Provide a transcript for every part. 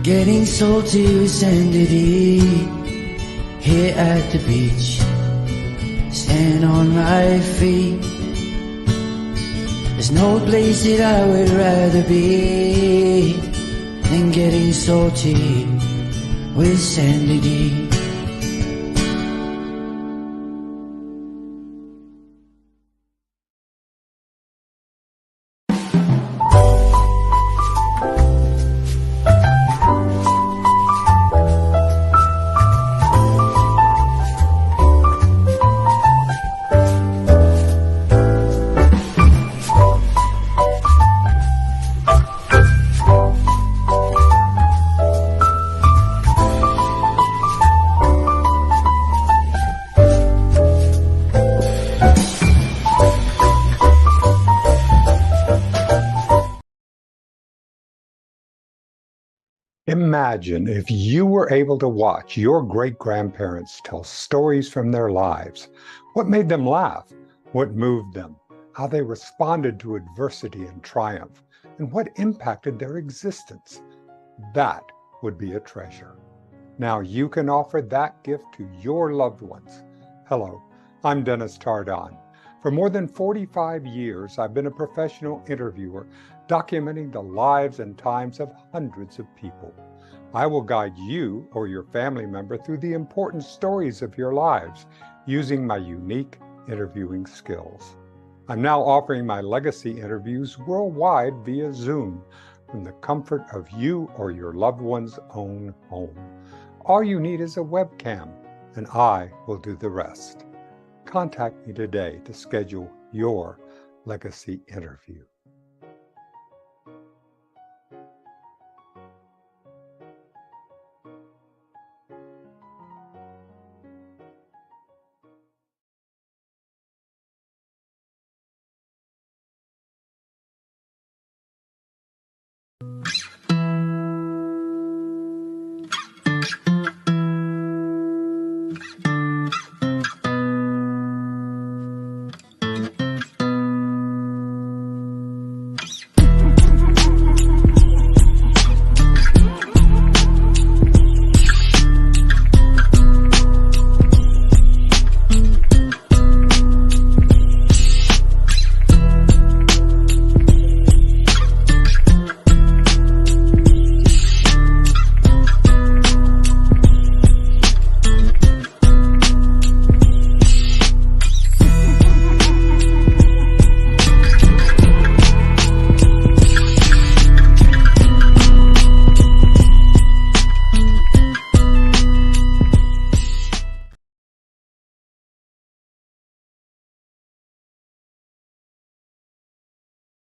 Getting salty with sanity here at the beach. Stand on my feet. There's no place that I would rather be than getting salty with sanity. Imagine if you were able to watch your great-grandparents tell stories from their lives. What made them laugh? What moved them? How they responded to adversity and triumph? And what impacted their existence? That would be a treasure. Now you can offer that gift to your loved ones. Hello, I'm Dennis Tardon. For more than 45 years, I've been a professional interviewer documenting the lives and times of hundreds of people. I will guide you or your family member through the important stories of your lives using my unique interviewing skills. I'm now offering my legacy interviews worldwide via Zoom from the comfort of you or your loved one's own home. All you need is a webcam, and I will do the rest. Contact me today to schedule your legacy interview.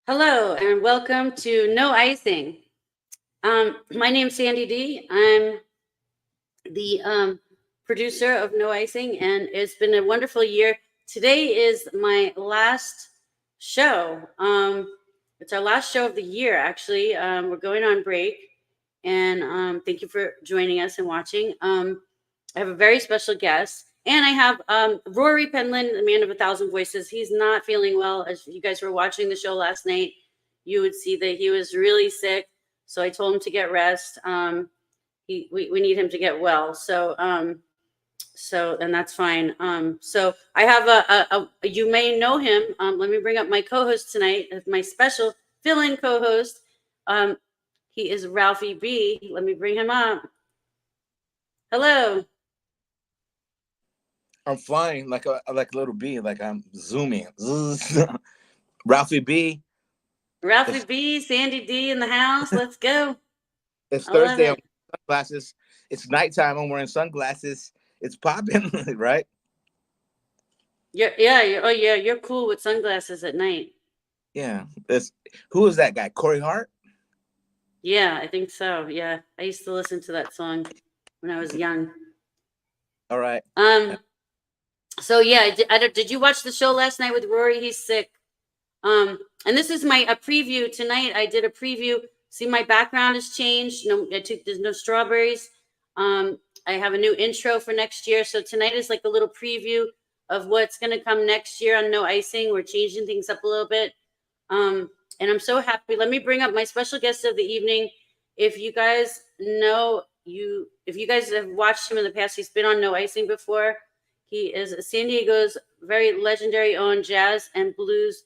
Hello and welcome to No Icing. My name's Sandy D. I'm the producer of No Icing, and it's been a wonderful year. Today is my last show. It's our last show of the year, actually. We're going on break, and thank you for joining us and watching. I have a very special guest. And I have Rory Penland, the man of 1,000 voices. He's not feeling well. As you guys were watching the show last night, you would see that he was really sick. So I told him to get rest. We need him to get well. So and that's fine. So I have you may know him. Let me bring up my co-host tonight, my special fill-in co-host. He is Ralphie B. Let me bring him up. Hello. I'm flying like a little bee, like I'm zooming. Ralphie B. Ralphie B, Sandy D in the house. Let's go. It's Thursday. I'm wearing sunglasses. It's nighttime. I'm wearing sunglasses. It's popping, right? You're cool with sunglasses at night. Yeah. Who is that guy? Corey Hart? Yeah, I think so. Yeah, I used to listen to that song when I was young. All right. So yeah, did you watch the show last night with Rory? He's sick. And this is a preview tonight. I did a preview. See, my background has changed. There's no strawberries. I have a new intro for next year. So tonight is like a little preview of what's going to come next year on No Icing. We're changing things up a little bit. And I'm so happy. Let me bring up my special guest of the evening if you guys have watched him in the past, he's been on No Icing before. He is San Diego's very legendary own jazz and blues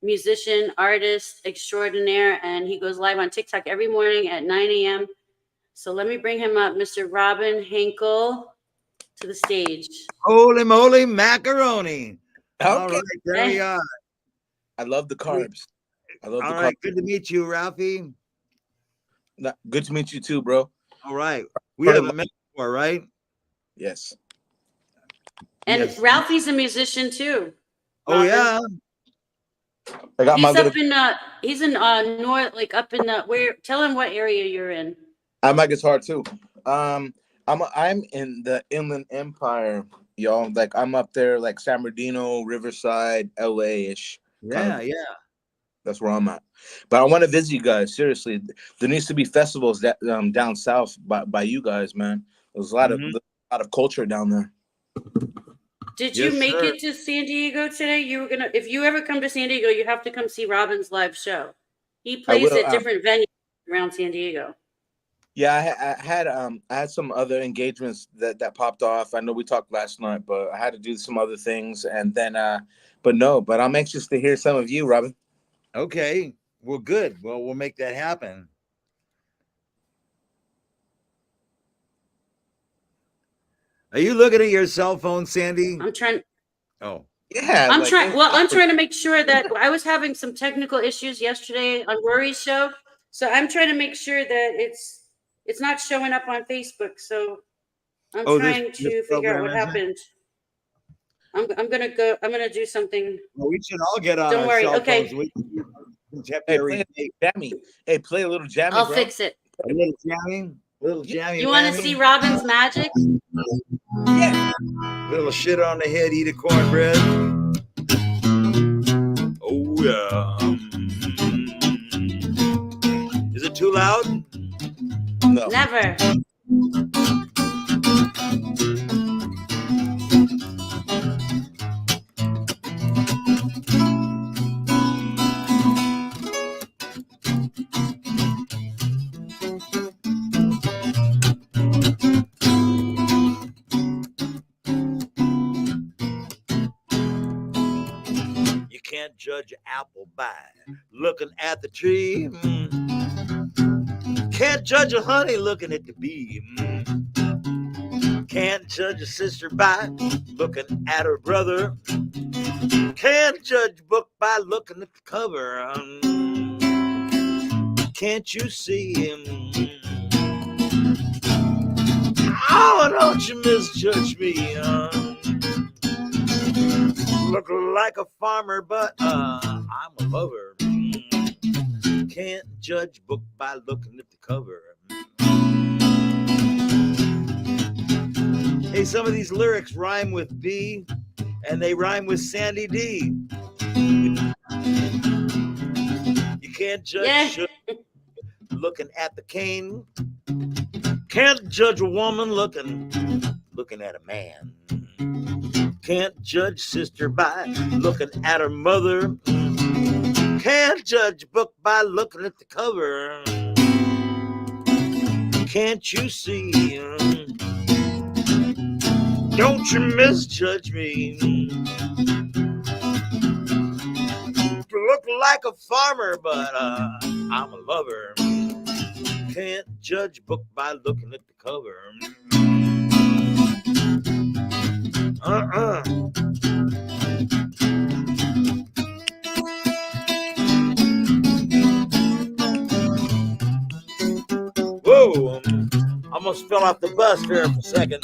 musician, artist extraordinaire, and he goes live on TikTok every morning at 9 a.m. So let me bring him up, Mr. Robin Henkel, to the stage. Holy moly macaroni. Okay. All right, there we are. I love the carbs. I love All the right, carbs. good to meet you, Ralphie. Good to meet you too, bro. All right. We haven't met before, right? Yes. And Yes. Ralphie's a musician too. Oh, yeah. I got He's my up in he's in north, like up in the where. Tell him what area you're in. I have my guitar too. I'm in the Inland Empire, y'all. Like I'm up there, like San Bernardino, Riverside, LA-ish. Yeah, yeah. That's where I'm at. But I want to visit you guys. Seriously, there needs to be festivals that down south by you guys, man. There's a lot of culture down there. Did you make it to San Diego today? You were gonna. If you ever come to San Diego, you have to come see Robin's live show. He plays at different venues around San Diego. Yeah, I had some other engagements that popped off. I know we talked last night, but I had to do some other things, and then but I'm anxious to hear some of you, Robin. Okay. Well, good. Well, we'll make that happen. Are you looking at your cell phone, Sandy? I'm trying. Oh. Yeah. I'm trying. Well, I'm trying to make sure that I was having some technical issues yesterday on Rory's show, so I'm trying to make sure that it's not showing up on Facebook. So I'm trying to figure out what happened. I'm gonna do something. Well, we should all get on. Don't worry. Cell Okay. phones. Hey, play a little jammy. I'll bro. fix it. A little jammy. Little jammy. You want to see Robin's magic? Yeah. Little shit on the head, eat a cornbread. Oh yeah. Is it too loud? No. Never. Can't judge an apple by looking at the tree. Can't judge a honey looking at the bee. Can't judge a sister by looking at her brother. Can't judge a book by looking at the cover. Can't you see him? Oh, don't you misjudge me. Look like a farmer, but I'm a lover. Can't judge book by looking at the cover. Hey, some of these lyrics rhyme with B, and they rhyme with Sandy D. You can't judge looking at the cane. Can't judge a woman looking at a man. Can't judge sister by looking at her mother. Can't judge book by looking at the cover. Can't you see? Don't you misjudge me. Look like a farmer, but I'm a lover. Can't judge book by looking at the cover. Whoa, almost fell off the bus here for a second.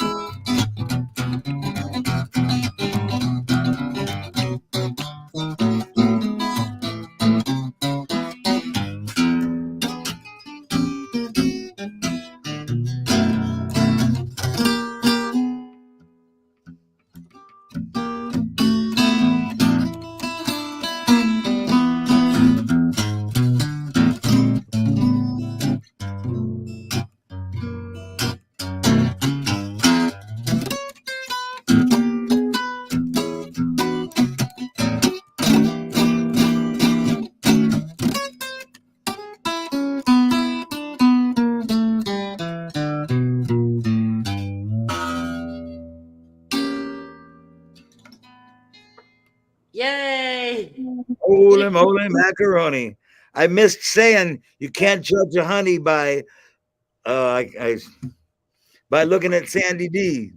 Holy moly macaroni. I missed saying you can't judge a honey by by looking at Sandy D.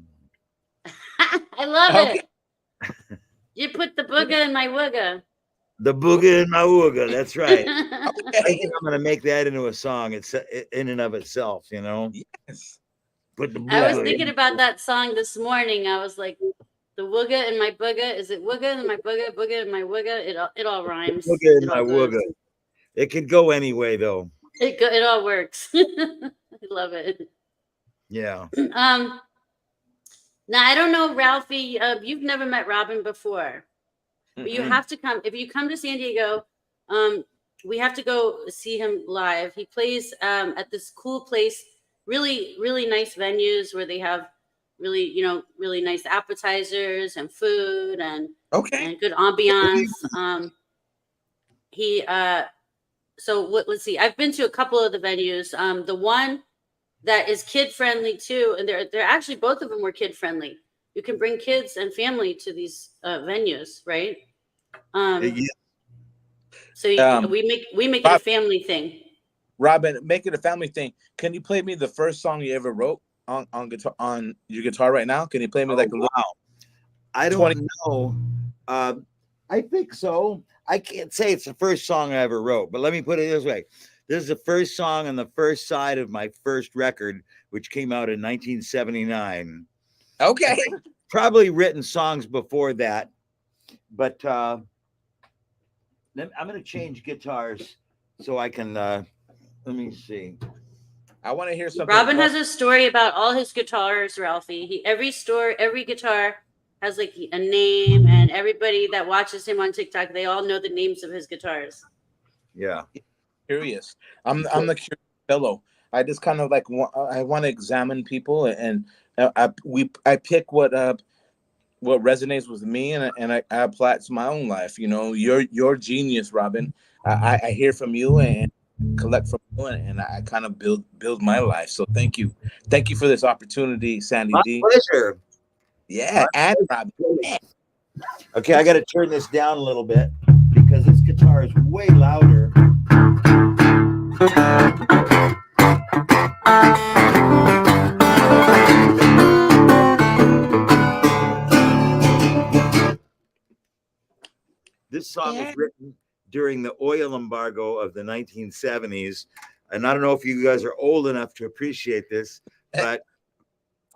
I love Okay. it. You put the booger in my wooger. The booger in my wooger. That's right. I Okay. think I'm gonna make that into a song. It's in and of itself, you know. Yes. Put the I was booger thinking in. about that song this morning. I was like, the wooger in my booger. Is it wooger in my booger? Booger in my wooger. It all rhymes. Booger in It my all goes. wooger. It could go anyway though. It all works. I love it. Yeah. Now I don't know, Ralphie. You've never met Robin before, but you have to come. If you come to San Diego, we have to go see him live. He plays at this cool place, really, really nice venues where they have really, really nice appetizers and food and good ambiance. Let's see. I've been to a couple of the venues. The one that is kid friendly too, and they're actually both of them were kid friendly. You can bring kids and family to these venues, right? So we make it a family thing. Robin, make it a family thing. Can you play me the first song you ever wrote on guitar, on your guitar right now? Can you play me like a little? I don't know. I think so. I can't say it's the first song I ever wrote, but let me put it this way. This is the first song on the first side of my first record, which came out in 1979. Okay. Probably written songs before that, but I'm going to change guitars so I can, let me see. I want to hear something. Robin has a story about all his guitars, Ralphie. Every guitar has like a name, and everybody that watches him on TikTok, they all know the names of his guitars. Yeah. Curious. I'm the curious fellow. I just kind of like I want to examine people, and I pick what resonates with me, and I apply it to my own life. You know, you're genius, Robin. I hear from you and collect from you, and I kind of build my life. So thank you for this opportunity, Sandy D. My pleasure. Yeah, and Robin. Okay, I got to turn this down a little bit because this guitar is way louder. This song was written during the oil embargo of the 1970s. And I don't know if you guys are old enough to appreciate this, but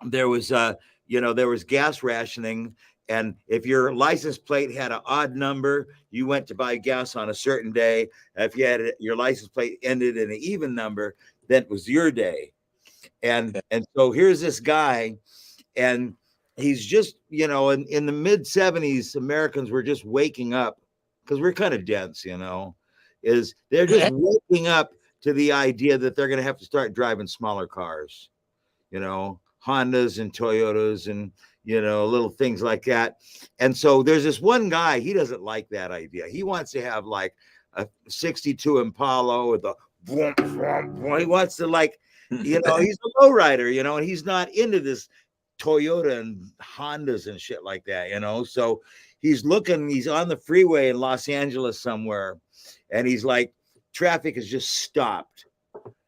there was, there was gas rationing. And if your license plate had an odd number, you went to buy gas on a certain day. If you had your license plate ended in an even number, that was your day. And so here's this guy, and he's just, in the mid 70s, Americans were just waking up because we're kind of dense, they're just waking up to the idea that they're going to have to start driving smaller cars, Hondas and Toyotas and, little things like that. And so there's this one guy, he doesn't like that idea. He wants to have like a 62 Impala with a boom, boom, boom. He wants to he's a lowrider, and he's not into this Toyota and Hondas and shit like that, So he's on the freeway in Los Angeles somewhere, and he's like, traffic has just stopped.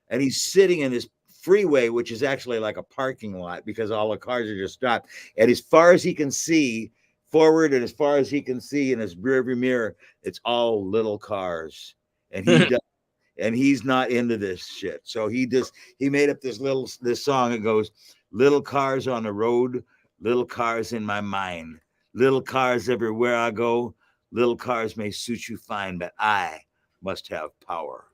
And he's sitting in this freeway, which is actually like a parking lot because all the cars are just stopped. And as far as he can see forward and as far as he can see in his rearview mirror, it's all little cars. And and he's not into this shit. So he made up this song that goes, little cars on the road, little cars in my mind, little cars everywhere I go, little cars may suit you fine, but I must have power.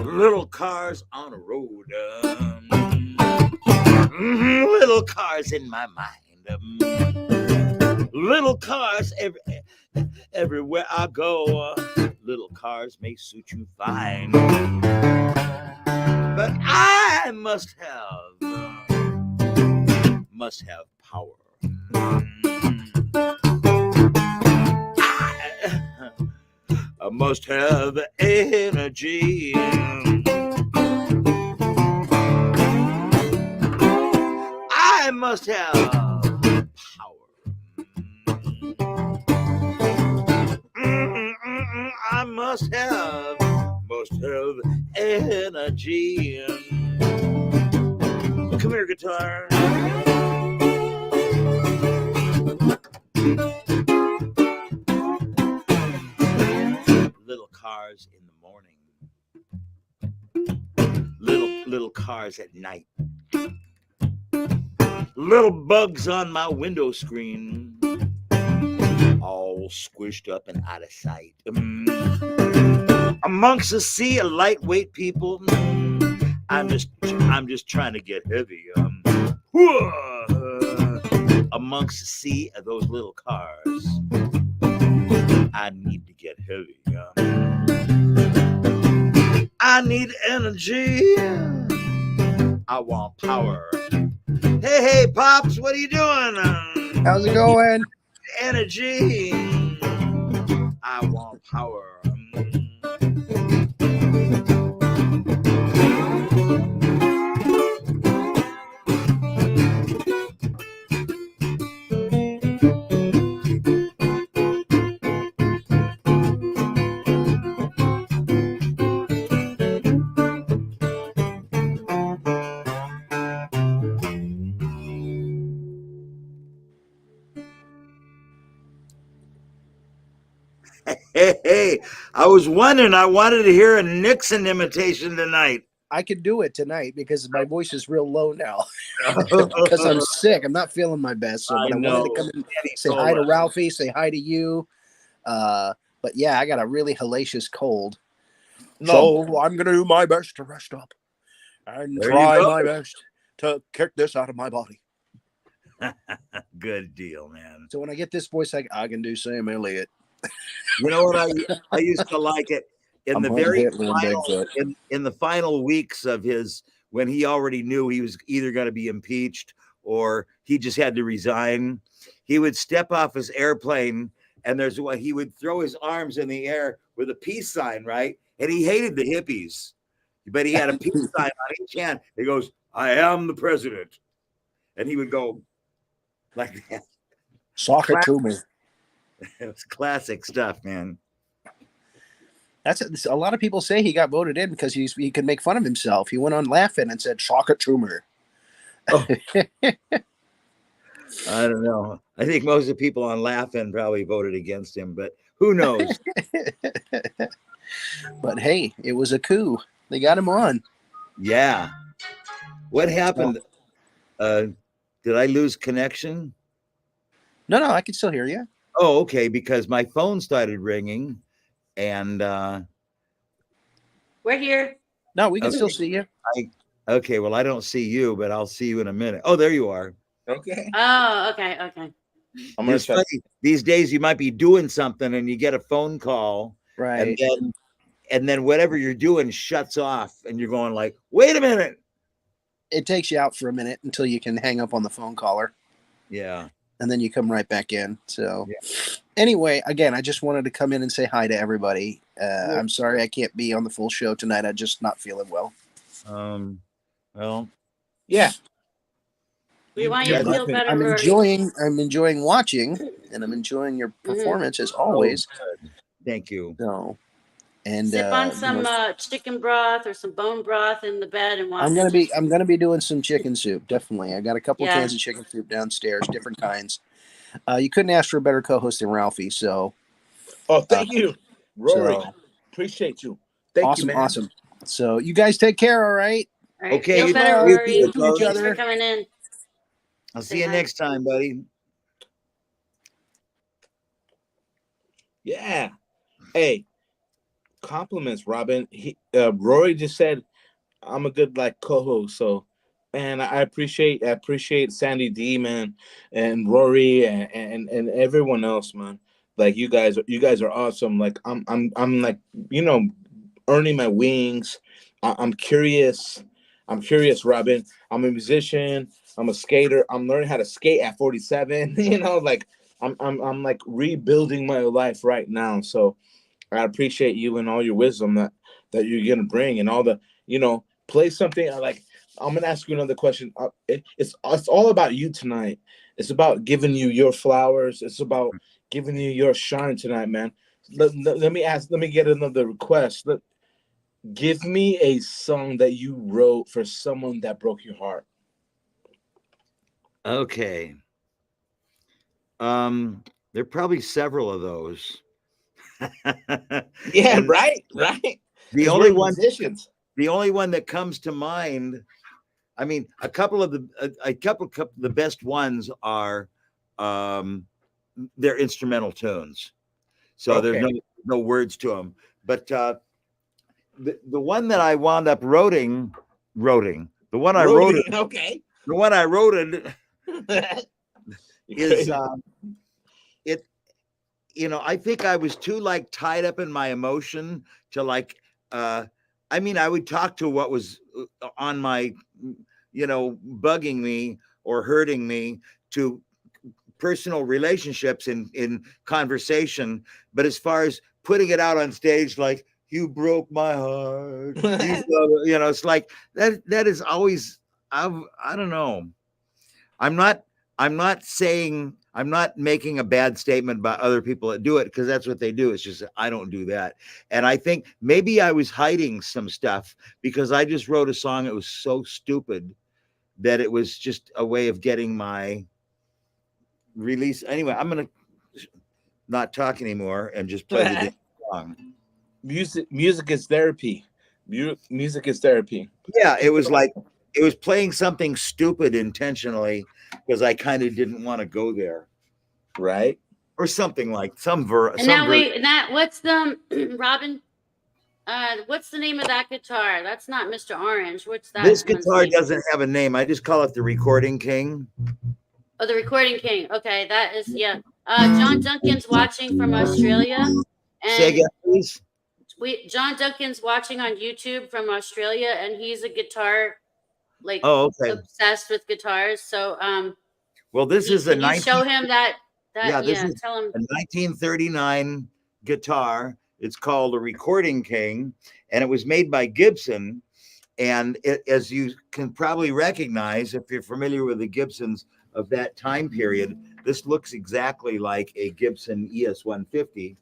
Little cars on the road, little cars in my mind, little cars everywhere I go, little cars may suit you fine, but I must have power. I must have energy. must have power. I must have energy. Come here, guitar. Little cars in the morning. Little cars at night. Little bugs on my window screen. All squished up and out of sight. Amongst the sea of lightweight people, I'm just trying to get heavy. Amongst the sea of those little cars, I need to get heavy. I need energy. I want power. Hey, Pops, what are you doing? How's it going? Energy. I want power. Hey, I was wondering, I wanted to hear a Nixon imitation tonight. I could do it tonight because my voice is real low now because I'm sick. I'm not feeling my best. So, but I wanted to come and say hi to Ralphie, say hi to you. But yeah, I got a really hellacious cold. So I'm going to do my best to rest up and try my best to kick this out of my body. Good deal, man. So when I get this voice, I can do Sam Elliott. You know what? I used to like it in the very final, in the final weeks of his, when he already knew he was either going to be impeached or he just had to resign. He would step off his airplane and he would throw his arms in the air with a peace sign, right? And he hated the hippies, but he had a peace sign on each hand. He goes, "I am the president," and he would go like that. Sock it to me. It was classic stuff, man. That's a lot of people say he got voted in because he could make fun of himself. He went on laughing and said "sock it to me." Oh. I don't know. I think most of the people on Laughing probably voted against him, but who knows? But hey, it was a coup. They got him on. Yeah. What happened? Did I lose connection? No, I can still hear you. Oh, okay, because my phone started ringing and We're here. No, we can still see you. Okay, well, I don't see you, but I'll see you in a minute. Oh, there you are. Okay. Oh, okay. It's funny. These days you might be doing something and you get a phone call, right? And then whatever you're doing shuts off, and you're going like, "Wait a minute!" It takes you out for a minute until you can hang up on the phone caller. Yeah. And then you come right back in. So anyway, again, I just wanted to come in and say hi to everybody. I'm sorry I can't be on the full show tonight. I'm just not feeling well. Well, yeah. We want you to feel better. I'm enjoying watching, and I'm enjoying your performance as always. Oh, thank you. So, and sip on some chicken broth or some bone broth in the bed and watch. I'm gonna be doing some chicken soup. Definitely, I got a couple of cans of chicken soup downstairs, different kinds. You couldn't ask for a better co-host than Ralphie. So, thank you, Rory. Appreciate you. Thank you, man. Awesome. So, you guys take care. All right. Okay. Feel better, Rory. Thanks for coming in. I'll see you next time, buddy. Yeah. Hey, compliments, Robin. Rory just said I'm a good co-host. So, man, I appreciate Sandy D, man, and Rory and everyone else, man. Like you guys are awesome. Like I'm like, earning my wings. I'm curious, Robin. I'm a musician. I'm a skater. I'm learning how to skate at 47. I'm like rebuilding my life right now. So I appreciate you and all your wisdom that you're gonna bring and all the play something. I'm gonna ask you another question. It's all about you tonight. It's about giving you your flowers. It's about giving you your shine tonight, man. Let me get another request. Give me a song that you wrote for someone that broke your heart. Okay. There are probably several of those. Yeah, And right. The only one, musicians. the only one that comes to mind. I mean, a couple of the best ones are, they're instrumental tunes, so there's no words to them. But the one that I wound up wrote, the one I wrote, okay, the one I wrote is it. You know, I think I was too like tied up in my emotion to like. I mean, I would talk to what was on my, bugging me or hurting me, to personal relationships in conversation. But as far as putting it out on stage, like, you broke my heart, it's like that is always, I don't know. I'm not saying, I'm not making a bad statement about other people that do it, because that's what they do. It's just I don't do that. And I think maybe I was hiding some stuff because I just wrote a song that was so stupid that it was just a way of getting my release. Anyway, I'm going to not talk anymore and just play the song. Music is therapy. Music is therapy. Yeah, it was like, it was playing something stupid intentionally because I kind of didn't want to go there, right? Or something like what's the Robin? What's the name of that guitar? That's not Mr. Orange. What's that? This guitar doesn't have a name. I just call it the Recording King. Oh, the Recording King. Okay, that is John Duncan's watching from Australia. And say again, please. John Duncan's watching on YouTube from Australia, and he's a guitar, like, obsessed with guitars. So well, this is you show him that this is tell him a 1939 guitar. It's called a Recording King, and it was made by Gibson. And as you can probably recognize, if you're familiar with the Gibsons of that time period, this looks exactly like a Gibson ES150,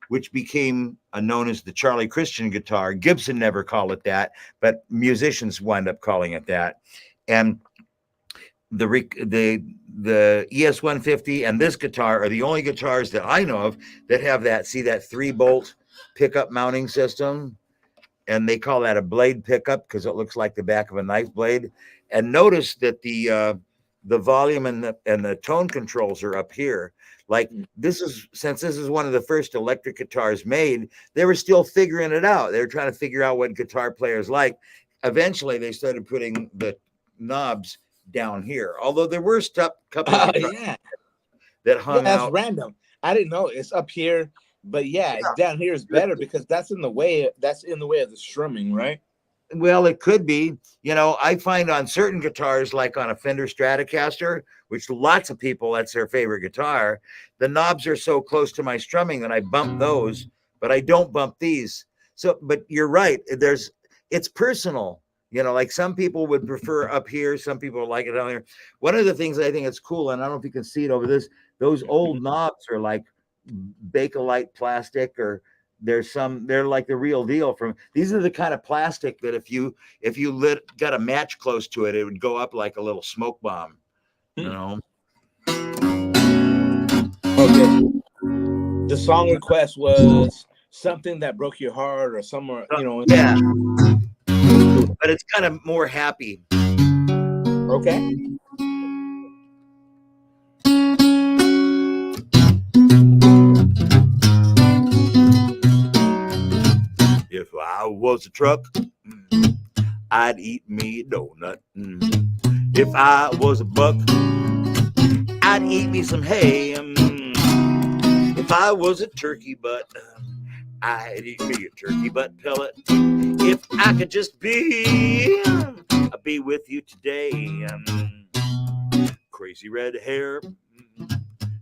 which became known as the Charlie Christian guitar. Gibson never called it that, but musicians wind up calling it that. And the ES150 and this guitar are the only guitars that I know of that have that 3-bolt pickup mounting system. And they call that a blade pickup because it looks like the back of a knife blade. And notice that the volume and the tone controls are up here. Like, since this is one of the first electric guitars made, they were still figuring it out. They were trying to figure out what guitar players like. Eventually, they started putting the knobs down here. Although there were couple of that hung that's out. Random. I didn't know it's up here, but down here is better because that's in the way. That's in the way of the strumming, right? Well, it could be. I find on certain guitars, like on a Fender Stratocaster, which lots of people, that's their favorite guitar, the knobs are so close to my strumming that I bump those, but I don't bump these. So, but you're right. It's personal. Like some people would prefer up here. Some people like it down here. One of the things I think it's cool, and I don't know if you can see it over this, those old knobs are like Bakelite plastic, or they're like the real deal. These are the kind of plastic that if you got a match close to it, it would go up like a little smoke bomb. Okay. The song request was something that broke your heart, or somewhere, Yeah. But it's kind of more happy. Okay. If I was a truck, I'd eat me a donut. If I was a buck, I'd eat me some hay. If I was a turkey butt, I'd eat me a turkey butt pellet. If I could just I'd be with you today. Crazy red hair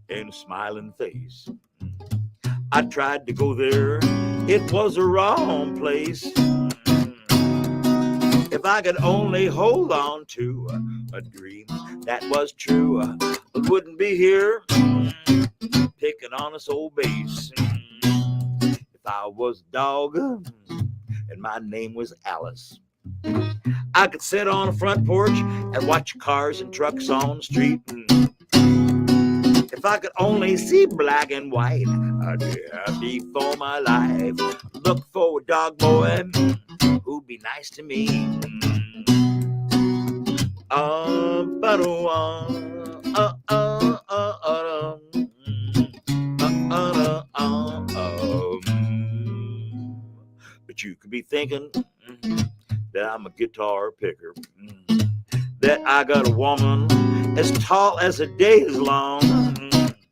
and a smiling face. I tried to go there, it was a wrong place. If If I could only hold on to a dream that was true, I wouldn't be here picking on this old bass. If I was a dog and my name was Alice, I could sit on a front porch and watch cars and trucks on the street. If I could only see black and white, I'd be happy for my life. Look for a dog boy who'd be nice to me. But you could be thinking that I'm a guitar picker, that I got a woman as tall as a day is long.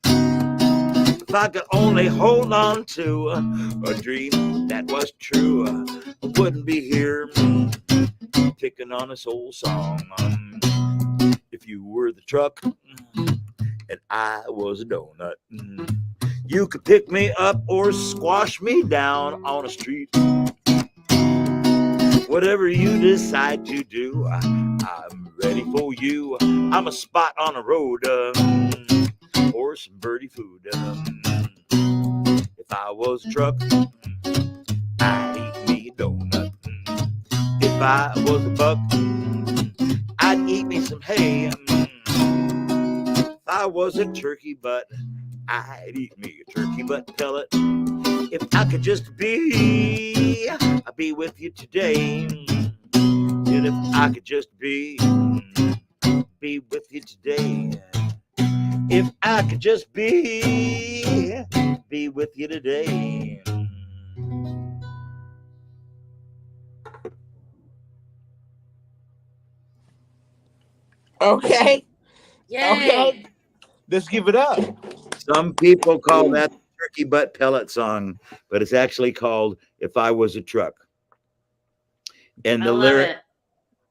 If I could only hold on to a dream that was true, I wouldn't be here picking on this old song. If you were the truck and I was a donut, you could pick me up or squash me down on a street. Whatever you decide to do, I'm ready for you. I'm a spot on the road or some birdie food. If I was a truck, I'd eat me a donut. If I was a buck, I'd eat me some hay. If I was a turkey butt, I'd eat me a turkey butt pellet. If I could just be, I'd be with you today. And if I could just be with you today. If I could just be with you today. Okay. Yay. Okay. Let's give it up. Some people call that the turkey butt pellet song, but it's actually called If I Was a Truck. And the lyric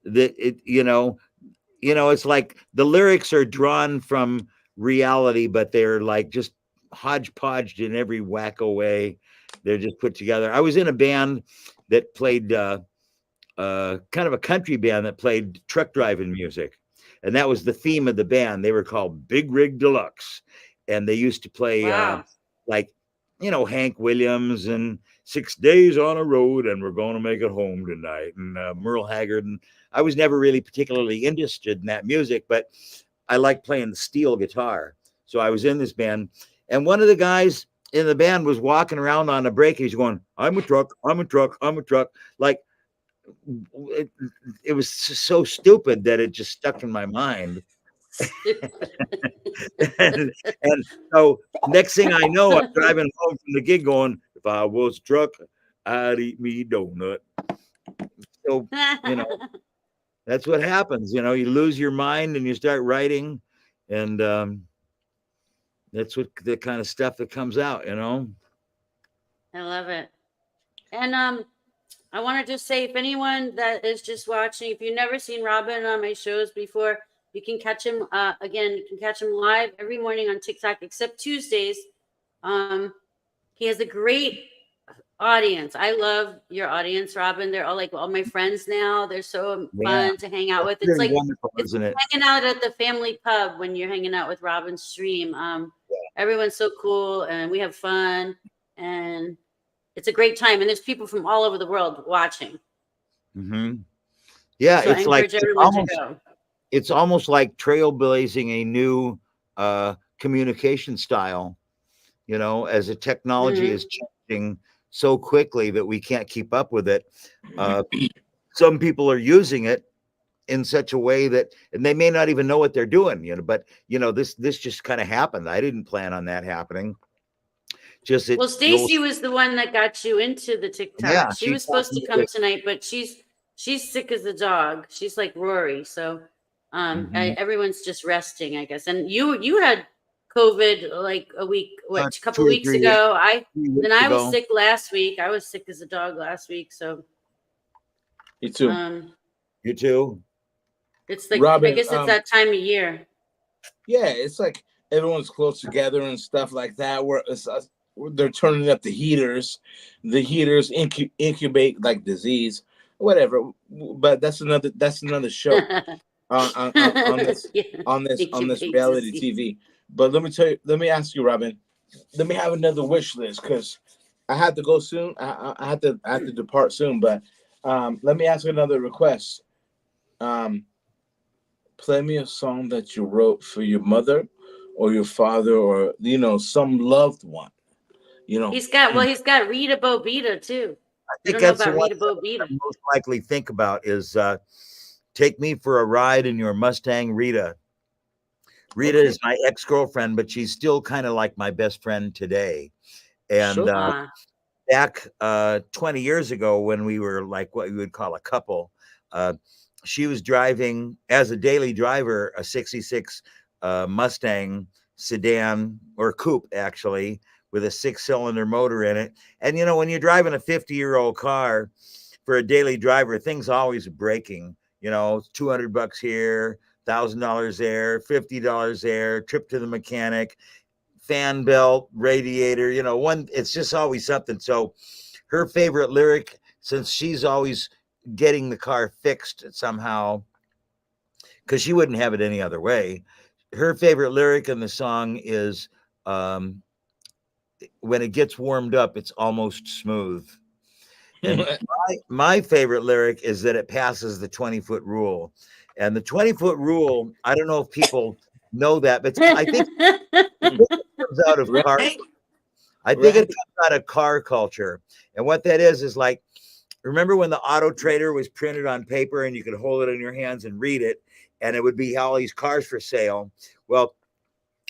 that it, it's like the lyrics are drawn from reality, but they're like just hodgepodged in every wacko way. They're just put together. I was in a band that played kind of a country band that played truck driving music. And that was the theme of the band. They were called Big Rig Deluxe. And they used to play like, Hank Williams and 6 Days on a Road and We're Gonna Make It Home Tonight and Merle Haggard. And I was never really particularly interested in that music, but I liked playing the steel guitar. So I was in this band. And one of the guys in the band was walking around on a break. He's going, I'm a truck, I'm a truck, I'm a truck. Like, it was so stupid that it just stuck in my mind. and so next thing I know, I'm driving home from the gig going, if I was a truck, I'd eat me a donut. So, that's what happens. You lose your mind and you start writing, and that's what the kind of stuff that comes out, I love it. And I want to just say, if anyone that is just watching, if you've never seen Robin on my shows before, you can catch him again. You can catch him live every morning on TikTok, except Tuesdays. He has a great audience. I love your audience, Robin. They're all my friends now. They're so fun to hang out with. It's like it's isn't it? Hanging out at the family pub when you're hanging out with Robin's stream. Everyone's so cool, and we have fun, and it's a great time. And there's people from all over the world watching. Mm-hmm. Yeah, so it's like it's almost like trailblazing a new communication style. As the technology is changing so quickly that we can't keep up with it. Some people are using it in such a way that, and they may not even know what they're doing, but this just kind of happened. I didn't plan on that happening. Well, Stacy was the one that got you into the TikTok. Yeah, she was supposed to come tonight, but she's sick as a dog. She's like Rory. So everyone's just resting, I guess. And you had COVID like a couple weeks ago. I was sick last week. I was sick as a dog last week. So you too. You too. It's like Robin, I guess it's that time of year. Yeah, it's like everyone's close together and stuff like that. Where they're turning up the heaters. The heaters incubate like disease. whatever. But that's another show on this Yeah, on this make on you this wait to reality see. TV. But let me ask you, Robin. Let me have another wish list because I had to go soon. I had to depart soon. But let me ask you another request. Um, Play me a song that you wrote for your mother or your father or some loved one. He's got Rita Bobita too. I I think don't know that's the about one Rita that I Bobita. most likely think about is Take Me for a Ride in Your Mustang, Rita. Rita is my ex-girlfriend, but she's still kind of like my best friend today. And Sure. back 20 years ago, when we were like what you would call a couple, she was driving as a daily driver a 66 Mustang sedan or coupe, actually, with a 6-cylinder motor in it. And when you're driving a 50-year-old car for a daily driver, things always breaking. $200 here, $1,000 there, $50 there, trip to the mechanic, fan belt, radiator, it's just always something. So her favorite lyric, since she's always getting the car fixed somehow, because she wouldn't have it any other way, her favorite lyric in the song is when it gets warmed up, it's almost smooth. And my favorite lyric is that it passes the 20-foot rule. And the 20-foot rule, I don't know if people know that, but I think it comes out of car. I think it comes out of car culture. And what that is like, remember when the Auto Trader was printed on paper and you could hold it in your hands and read it, and it would be all these cars for sale? Well,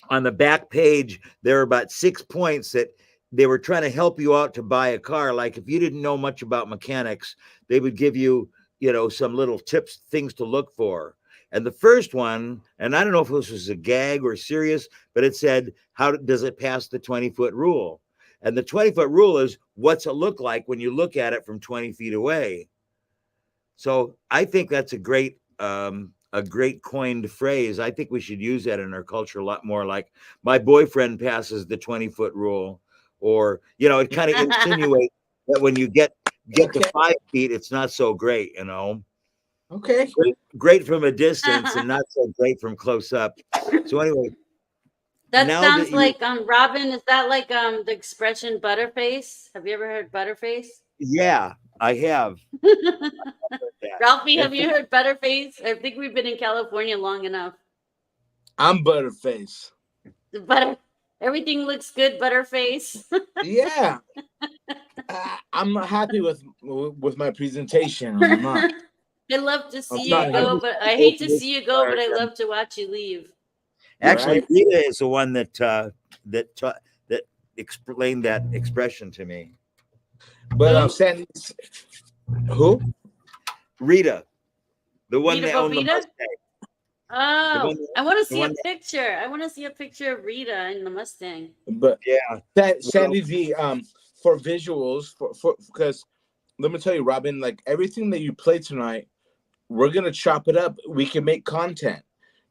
on the back page, there were about 6 points that they were trying to help you out to buy a car. Like if you didn't know much about mechanics, they would give you, some little tips, things to look for. And the first one, and I don't know if this was a gag or serious, but it said, how does it pass the 20-foot rule? And the 20-foot rule is, what's it look like when you look at it from 20 feet away? So I think that's a great coined phrase. I think we should use that in our culture a lot more. Like, my boyfriend passes the 20-foot rule, or it kind of insinuates that when you get to 5 feet, it's not so great. Okay. Great from a distance and not so great from close up. So anyway, that sounds like Robin. Is that like the expression butterface? Have you ever heard butterface? Yeah, I have. Ralphie, have you heard butterface? I think we've been in California long enough. I'm butterface. Everything looks good, butterface. Yeah. I'm not happy with my presentation. I'm not. I love to see you go, but I hate to see you go, but I love to watch you leave. Actually, Rita is the one that explained that expression to me. But Sandy, who? Rita, the one Rita that owned the Bobita? Mustang. Oh, I want to see a picture. I want to see a picture of Rita in the Mustang. But yeah, Sandy V. For visuals, for because let me tell you, Robin, like everything that you play tonight, we're gonna chop it up. We can make content.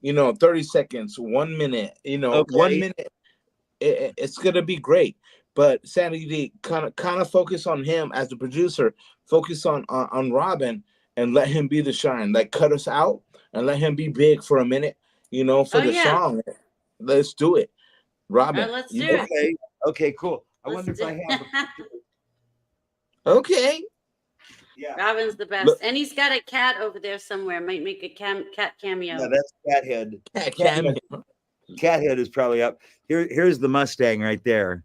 30 seconds, 1 minute. 1 minute. It's gonna be great. But Sandy D, kind of focus on him as the producer. Focus on Robin and let him be the shine. Like cut us out and let him be big for a minute. For the song. Let's do it, Robin. Let's do it. Okay, cool. I wonder if I have a picture. Okay. Yeah. Robin's the best. And he's got a cat over there somewhere. Might make a cat cameo. No, that's Cathead. Cathead is probably up. Here's the Mustang right there.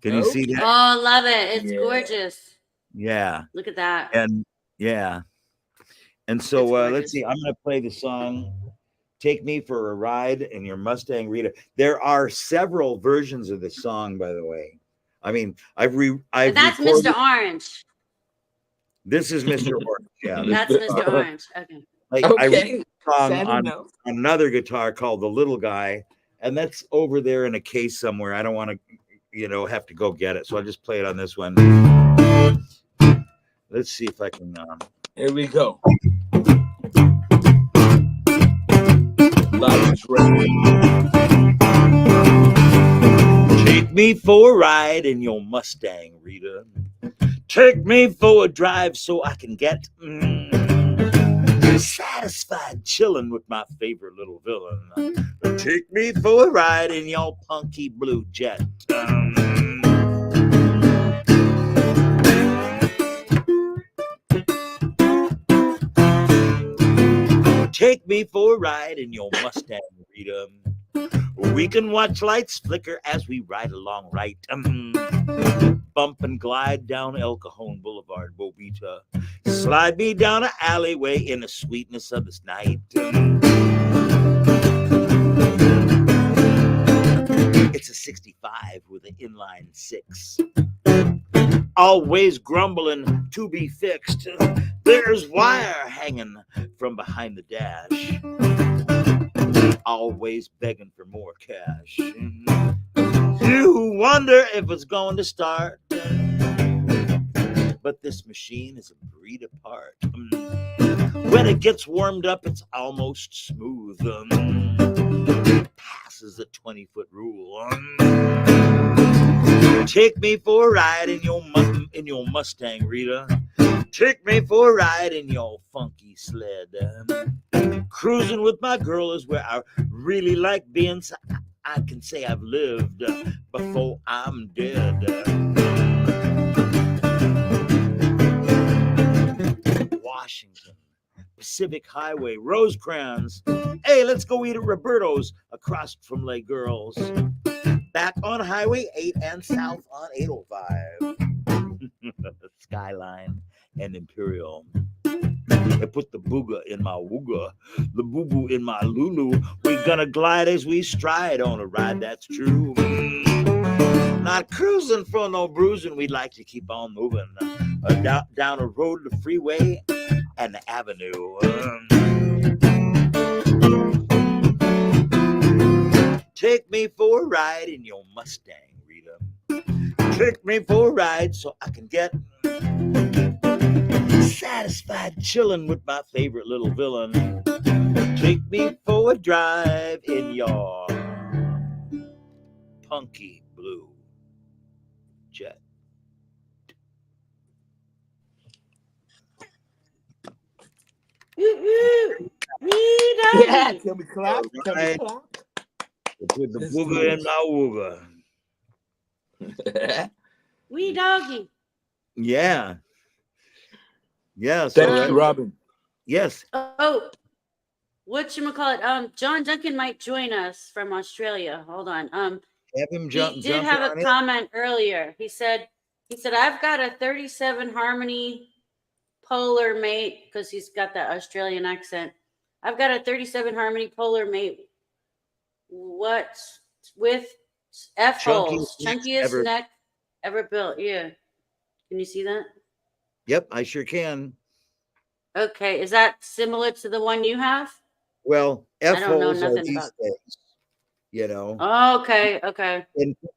Can you see that? Oh, love it. It's gorgeous. Yeah. Look at that. And yeah. And so let's see. I'm going to play the song Take Me for a Ride in Your Mustang, Rita. There are several versions of the song, by the way. I mean, I've that's recorded... Mr. Orange. This is Mr. Orange. Yeah. That's Mr. Orange. Okay. I wrote a song on another guitar called The Little Guy, and that's over there in a case somewhere. I don't want to, have to go get it. So I'll just play it on this one. Let's see if I can. Here we go. Take me for a ride in your Mustang, Rita. Take me for a drive so I can get satisfied chilling with my favorite little villain. Take me for a ride in your punky blue jet. Take me for a ride in your Mustang, Rita. We can watch lights flicker as we ride along right. Bump and glide down El Cajon Boulevard, Bobita. Slide me down an alleyway in the sweetness of this night. It's a 65 with an inline 6. Always grumbling to be fixed. There's wire hanging from behind the dash. Always begging for more cash. You wonder if it's going to start. But this machine is a breed apart. When it gets warmed up, it's almost smooth. Passes the 20-foot rule. Take me for a ride in your Mustang, Rita. Take me for a ride in your funky sled. Cruising with my girl is where I really like being. So I can say I've lived before I'm dead. Washington, Pacific Highway, Rosecrans. Hey, let's go eat at Roberto's across from Les Girls. Back on Highway 8 and south on 805. Skyline and Imperial. I put the booga in my wooga, the boo-boo in my lulu. We're gonna glide as we stride on a ride that's true. Not cruising for no bruising, we'd like to keep on moving down a road, the freeway, and the avenue. Take me for a ride in your Mustang, Rita. Take me for a ride so I can get satisfied chilling with my favorite little villain. Take me for a drive in your punky blue jet. Yeah, can we clap? Can we clap? With the booger in my wooger. Wee doggy. Yeah. Yeah. So thank you, Robin. Yes. Oh, whatchamacallit? John Duncan might join us from Australia. Hold on. Have him He did have a comment earlier. He said, I've got a 37 Harmony Polar Mate, because he's got that Australian accent. I've got a 37 Harmony Polar Mate. What's with F holes? Chunkiest neck ever built. Yeah. Can you see that? Yep, I sure can. Okay. Is that similar to the one you have? Well, F I don't know holes are nothing these about days, you know. Oh, okay. Okay.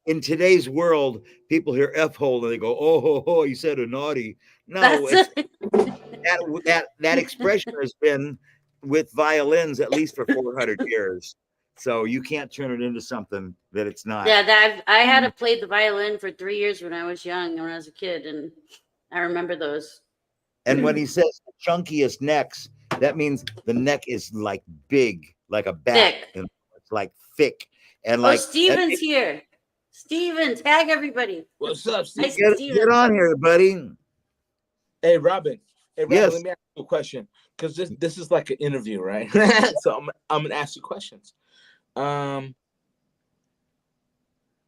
In today's world, people hear F hole and they go, "Oh, ho, ho, you said a naughty." No, that expression has been with violins at least for 400 years. So you can't turn it into something that it's not. Yeah, I had to play the violin for 3 years when I was young, when I was a kid, and I remember those. And when he says the chunkiest necks, that means the neck is like big, like a bat. And it's like thick. And like Steven's here. Steven, tag everybody. What's up, Steve? Get on here, buddy. Hey, Robin. Yes. Let me ask you a question, because this is like an interview, right? So I'm gonna ask you questions.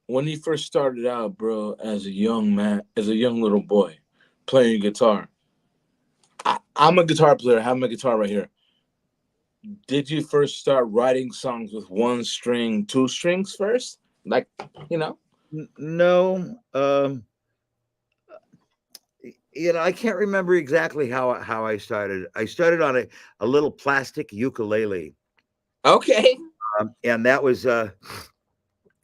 When you first started out, bro, as a young little boy, playing guitar, I'm a guitar player. I have my guitar right here. Did you first start writing songs with 1 string, 2 strings first? Like, you know? No. I can't remember exactly how I started. I started on a little plastic ukulele. Okay. And that was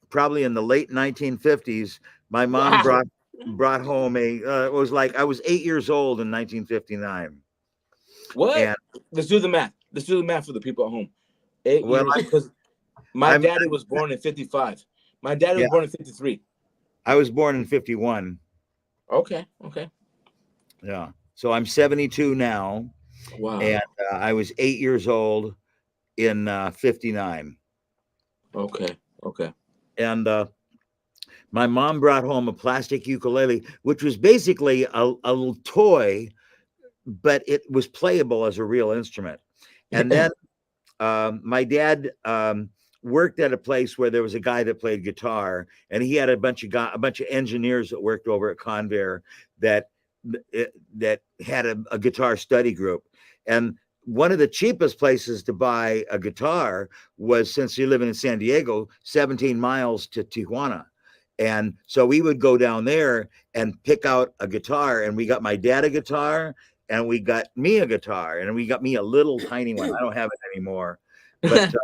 probably in the late 1950s. My mom brought home it was like I was 8 years old in 1959. What? And let's do the math. Let's do the math for the people at home. 8 years, because my daddy was born in 55. My daddy was born in 53. I was born in 51. Okay. Yeah. So I'm 72 now. Wow. And I was 8 years old in 59. Okay. And my mom brought home a plastic ukulele, which was basically a little toy, but it was playable as a real instrument. And then my dad worked at a place where there was a guy that played guitar, and he had a bunch of engineers that worked over at Convair that had a guitar study group. And one of the cheapest places to buy a guitar was, since you're living in San Diego, 17 miles to Tijuana. And so we would go down there and pick out a guitar, and we got my dad a guitar, and we got me a guitar, and we got me a little tiny one. I don't have it anymore. But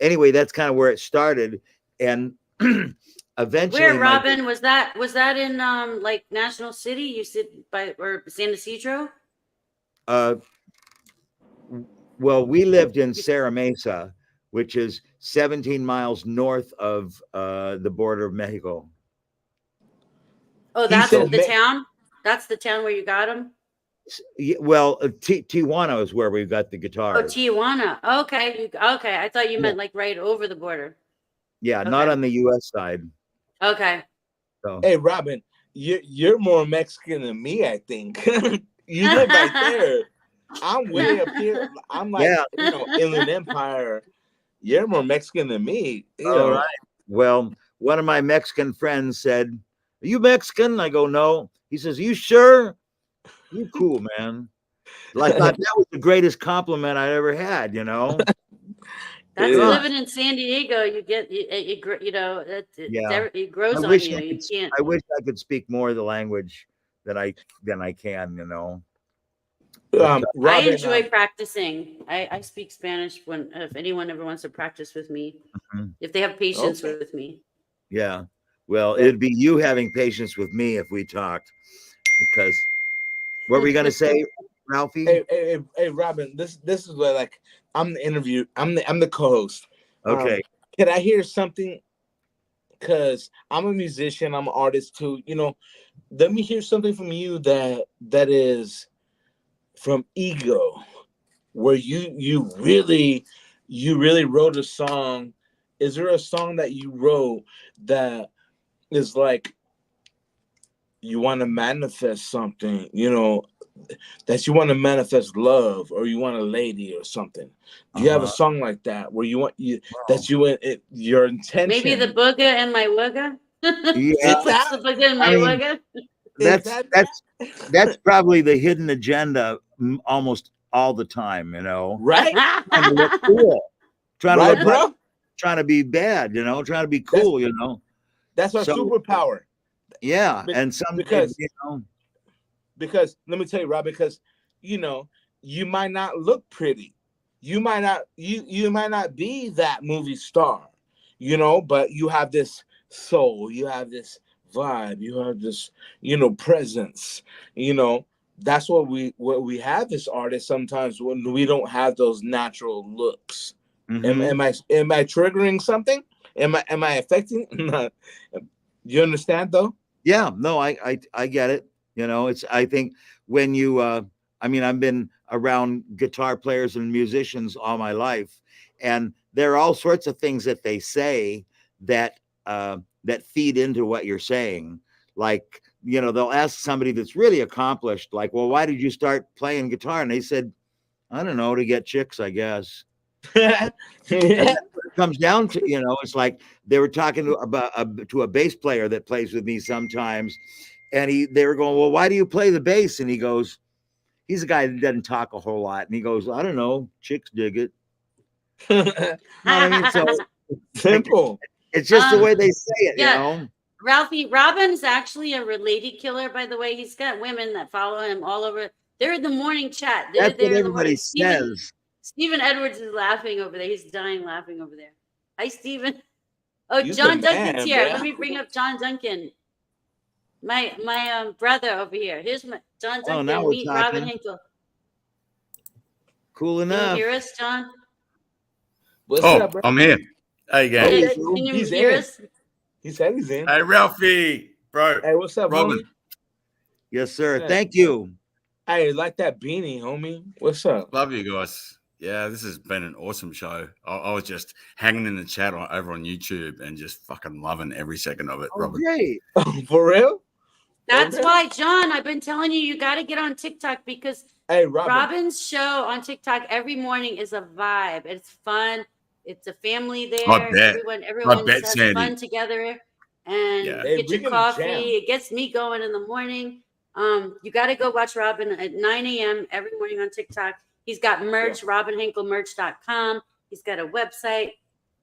anyway, that's kind of where it started. And eventually, where, Robin, was that in like National City? You said or San Ysidro? Well, we lived in Serra Mesa, which is 17 miles north of the border of Mexico. Oh, that's the town? That's the town where you got them? Well, Tijuana is where we got the guitars. Oh, Tijuana. Okay. Okay. I thought you meant like right over the border. Yeah, okay. Not on the U.S. side. Okay. So. Hey, Robin, you're more Mexican than me, I think. You live right there. I'm way up here. I'm like, Inland Empire. You're more Mexican than me. All right. Well, one of my Mexican friends said, "Are you Mexican?" I go, "No." He says, "You sure? You cool, man." I thought that was the greatest compliment I ever had, That's living in San Diego. You get, it grows on you. You can't. I wish I could speak more of the language than I can, Robin, I enjoy practicing. I speak Spanish if anyone ever wants to practice with me, if they have patience with me. Yeah. Well, it'd be you having patience with me if we talked, because what were you gonna say, Ralphie? Hey, Robin, this is where, like, I'm the co-host. Okay. Can I hear something? Because I'm a musician, I'm an artist too. Let me hear something from you that is from Ego, where you really wrote a song. Is there a song that you wrote that is like you want to manifest something, that you want to manifest love, or you want a lady or something? Do you have a song like that where you want your intention? Maybe the booger and my wugga. Yeah, that's the booger and my wugga. That's probably the hidden agenda almost all the time, Right? Trying to look cool, trying to be bad, trying to be cool, That's our superpower. Yeah, and because let me tell you, Rob, because you might not look pretty, you might not be that movie star, but you have this soul, you have this vibe, you have this presence. That's what we have as artists sometimes when we don't have those natural looks. Am I triggering something? Am I affecting? You understand though? Yeah, no, I get it. I think when you I've been around guitar players and musicians all my life, and there are all sorts of things that they say that feed into what you're saying. Like, they'll ask somebody that's really accomplished, like, "Well, why did you start playing guitar?" And they said, "I don't know, to get chicks, I guess." That's what it comes down to, it's like they were talking to a bass player that plays with me sometimes, and they were going, "Well, why do you play the bass?" And he goes, he's a guy that doesn't talk a whole lot, and he goes, "I don't know, chicks dig it." You know what I mean? So simple. It's just the way they say it, Ralphie, Robin's actually a lady killer, by the way. He's got women that follow him all over. They're in the morning chat. That's what everybody says. Stephen Edwards is laughing over there. He's dying laughing over there. Hi, Stephen. Oh, John Duncan's here. Let me bring up John Duncan. My brother over here. Here's my John Duncan. Now Meet Robin Henkel. Cool enough. Can you hear us, John? What's up, bro? I'm here. Hey, guys. Can you hear us? He said he's in. Hey, Ralphie, bro. Hey, what's up, Robin? Homie? Yes, sir. Yeah. Thank you. I like that beanie, homie. What's up? Love you guys. Yeah, this has been an awesome show. I was just hanging in the chat over on YouTube and just fucking loving every second of it, Robert. Great. For real? That's why, John, I've been telling you got to get on TikTok because Robin's show on TikTok every morning is a vibe. It's fun. It's a family there. I bet. Everyone has fun together. And you get your coffee. It gets me going in the morning. You got to go watch Robin at 9 a.m. every morning on TikTok. He's got merch, robinhenkelmerch.com. He's got a website.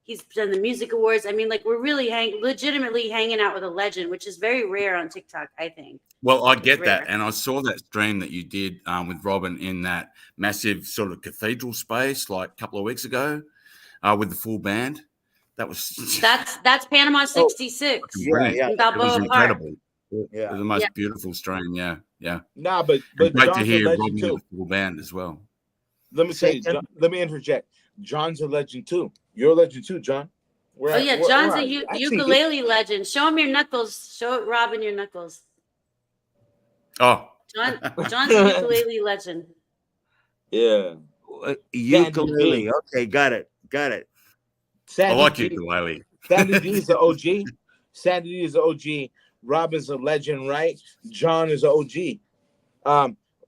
He's done the music awards. I mean, like, we're really legitimately hanging out with a legend, which is very rare on TikTok, I think. Well, I get that. And I saw that stream that you did with Robin in that massive sort of cathedral space like a couple of weeks ago with the full band. That was that's Panama 66. Yeah. It was incredible. Yeah. It was the most beautiful stream. Yeah. Nah, but great John's to hear a legend Robin too. with the full band as well. Let me interject. John's a legend too. You're a legend too, John. John's a ukulele legend. Show him your knuckles. Show Robin your knuckles. Oh, John's a ukulele legend. Yeah. Ukulele. Okay, got it. I like ukulele. Sandy D is the OG. Sandy D is the OG. Robin's a legend, right? John is the OG.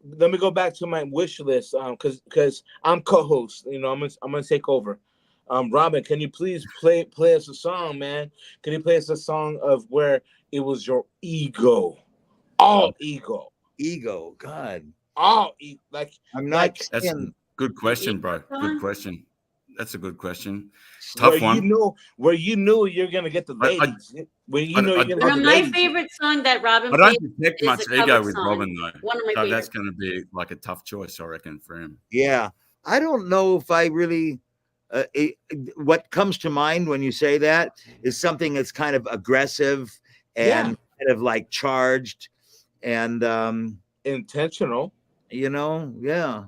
Let me go back to my wish list because I'm co-host. You know, I'm gonna take over. Robin, can you please play us a song, man? Can you play us a song of where it was your ego, all ego, God, all like I'm not. That's a good question, bro. Good question. That's a good question. Tough one. Where you knew you're gonna get the ladies. My favorite song that Robin I played don't detect much ego with Robin though. One of my so that's going to be like a tough choice, I reckon, for him. Yeah, I don't know if I really. What comes to mind when you say that is something that's kind of aggressive and kind of like charged and intentional. You know, yeah.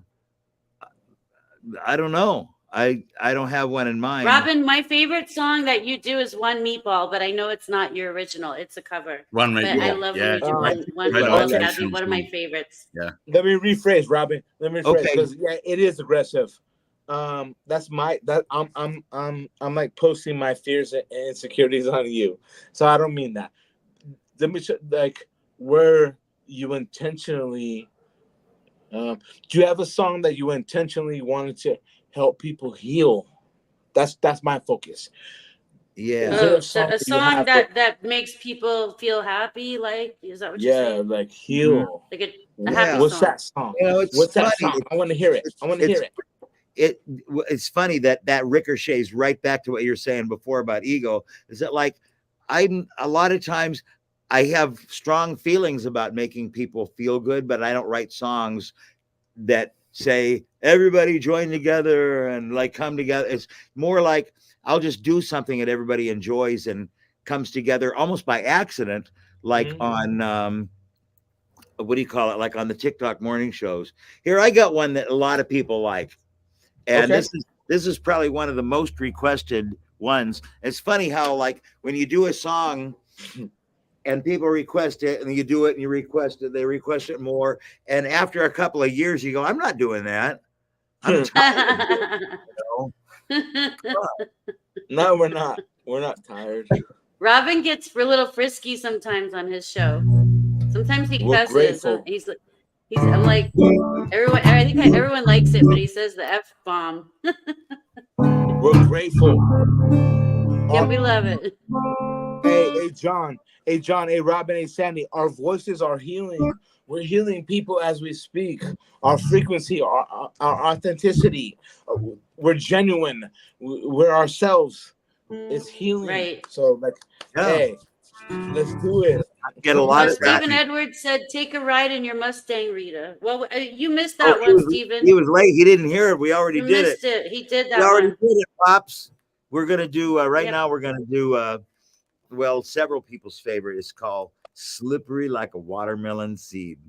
I don't know. I don't have one in mind. Robin, my favorite song that you do is One Meatball, but I know it's not your original. It's a cover. One Meatball. I love when you do One Meatball. That'd be one of my favorites. Yeah. Let me rephrase, Robin. Because it is aggressive. I'm like posting my fears and insecurities on you. So I don't mean that. Let me like where you intentionally do you have a song that you intentionally wanted to help people heal? That's my focus. Yeah. A song that makes people feel happy, like, is that what you're saying? Yeah, like heal. Like a happy What's song. that song? You know, What's that song? I want to hear it. It's funny that ricochets right back to what you're saying before about ego. Is that like a lot of times I have strong feelings about making people feel good, but I don't write songs that say everybody join together and like come together. It's more like I'll just do something that everybody enjoys and comes together almost by accident, like on what do you call it? Like on the TikTok morning shows. Here, I got one that a lot of people like. And this is probably one of the most requested ones. It's funny how like when you do a song and people request it and you do it and you request it, they request it more. And after a couple of years, you go, I'm not doing that. I'm tired. No, we're not. We're not tired. Robin gets a little frisky sometimes on his show. Sometimes he cusses. I'm like, everyone. I think everyone likes it, but he says the F-bomb. We're grateful. Yeah, we love it. Hey, John. Hey, Robin. Hey, Sandy. Our voices are healing. We're healing people as we speak. Our frequency, our authenticity. We're genuine. We're ourselves. It's healing. Right. So, like, hey, let's do it. Get a lot of Stephen Edwards said, "Take a ride in your Mustang, Rita." Well, you missed that one, Stephen. He was late. He didn't hear it. We already did it. He did that. We already did it, Pops. We're gonna do now. We're gonna do several people's favorite. It's called "Slippery Like a Watermelon Seed,"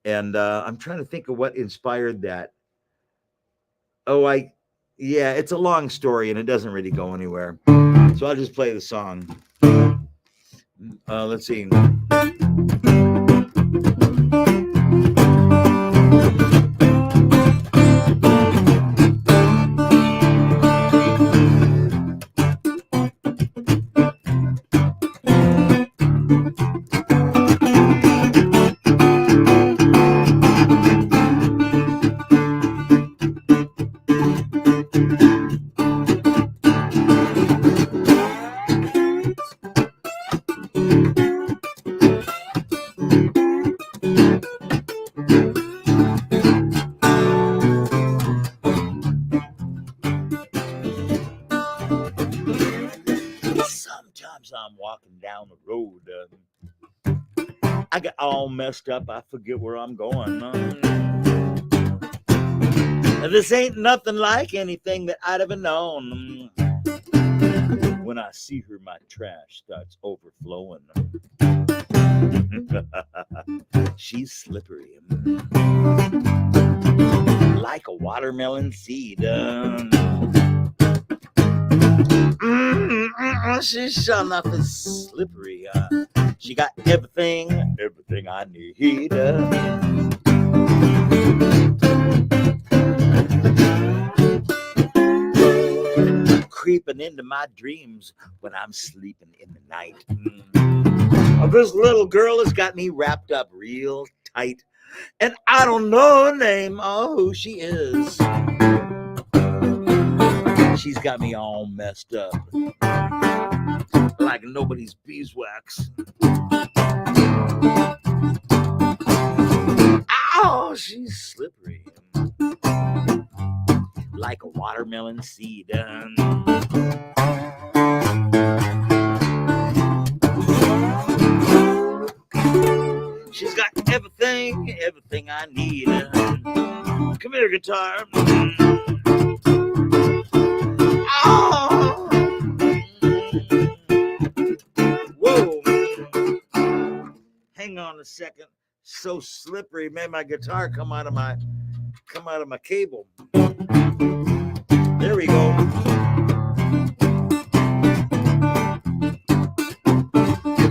and I'm trying to think of what inspired that. It's a long story and it doesn't really go anywhere. So I'll just play the song. Let's see. Sometimes I'm walking down the road. I get all messed up. I forget where I'm going. This ain't nothing like anything that I'd ever known. When I see her, my trash starts overflowing. She's slippery, like a watermelon seed. She's sure enough is slippery. She got everything I need. Creeping into my dreams when I'm sleeping in the night. This little girl has got me wrapped up real tight, and I don't know her name or who she is. She's got me all messed up, like nobody's beeswax. Ow, she's slippery, like a watermelon seed. She's got everything I need. Come here, guitar. Oh. Whoa. Hang on a second. So slippery, made my guitar come out of my cable. There we go.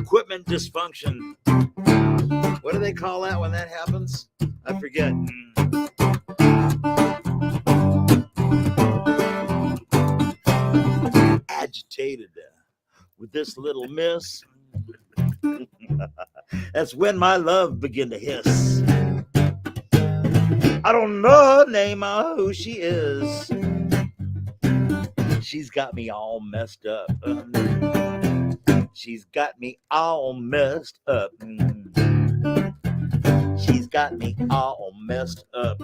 Equipment dysfunction. What do they call that when that happens? I forget. Agitated with this little miss. That's when my love began to hiss. I don't know her name or who she is. She's got me all messed up. She's got me all messed up. She's got me all messed up.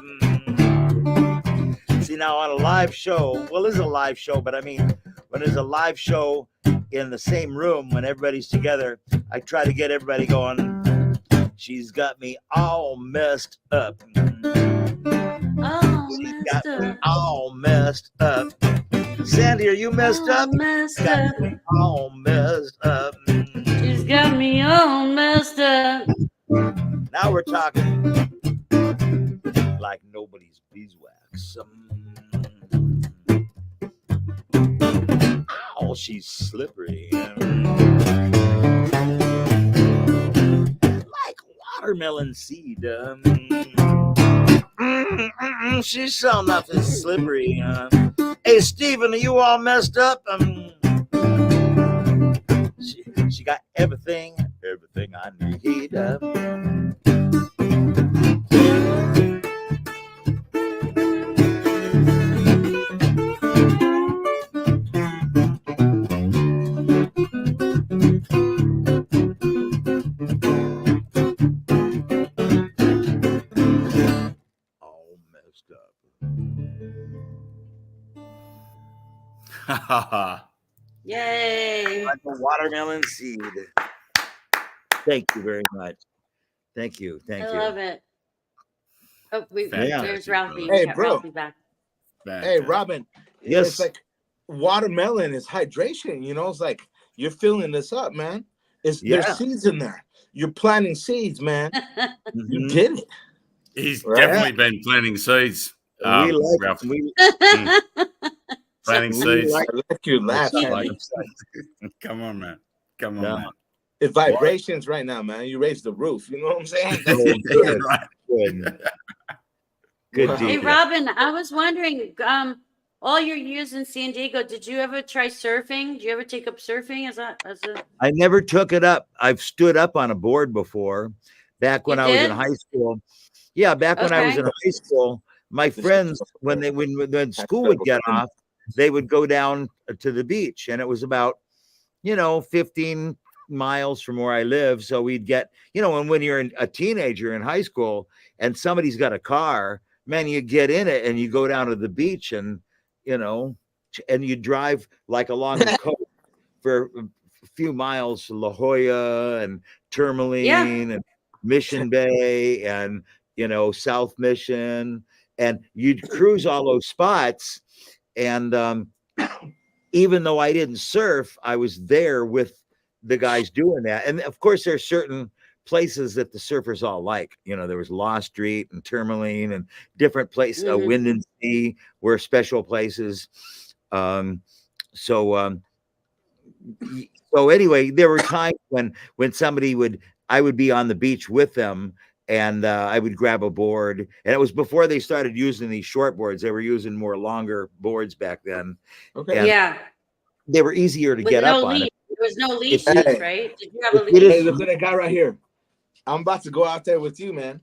See, now on a live show, well, it's a live show, but I mean, when there's a live show in the same room, when everybody's together, I try to get everybody going. She's got me all messed up. She's got me all messed up. Sandy, are you messed up? Messed up. All messed up. She's got me all messed up. Now we're talking like nobody's beeswax. Oh, she's slippery. Like watermelon seed. She's so nothing slippery. Hey, Steven, are you all messed up? She got everything I need. All messed up. Yay. Like a watermelon seed. Thank you very much. Thank you. I love it. Oh, there's Ralphie. Hey, bro. Ralphie back. Hey, Robin. Yes. It's like watermelon is hydration. You know, it's like you're filling this up, man. There's seeds in there. You're planting seeds, man. You did it. He's definitely been planting seeds. We like Ralph. Planting We seeds. I like you laugh. Come on, man. Come on, man. It's vibrations right now, man. You raised the roof. You know what I'm saying? Right. Good. Hey, Robin, I was wondering, all your years in San Diego, did you ever try surfing? Did you ever take up surfing as a I never took it up. I've stood up on a board before back when I was in high school. Yeah, back when I was in high school, my friends, when school would get off, they would go down to the beach, and it was about, 15, miles from where I live. So we'd get, you know, and when you're a teenager in high school and somebody's got a car, man, you get in it and you go down to the beach and, you know, and you drive like along the coast for a few miles to La Jolla and Tourmaline and Mission Bay and, you know, South Mission, and you'd cruise all those spots. And even though I didn't surf, I was there with the guys doing that. And of course, there's certain places that the surfers all like. You know, there was Law Street and Tourmaline and different places. Wind and Sea were special places. So anyway, there were times when I would be on the beach with them, and I would grab a board. And it was before they started using these short boards. They were using more longer boards back then. Okay. And they were easier to get up on. There was no leash, right? Did you have a leash? Hey, look at that guy right here. I'm about to go out there with you, man.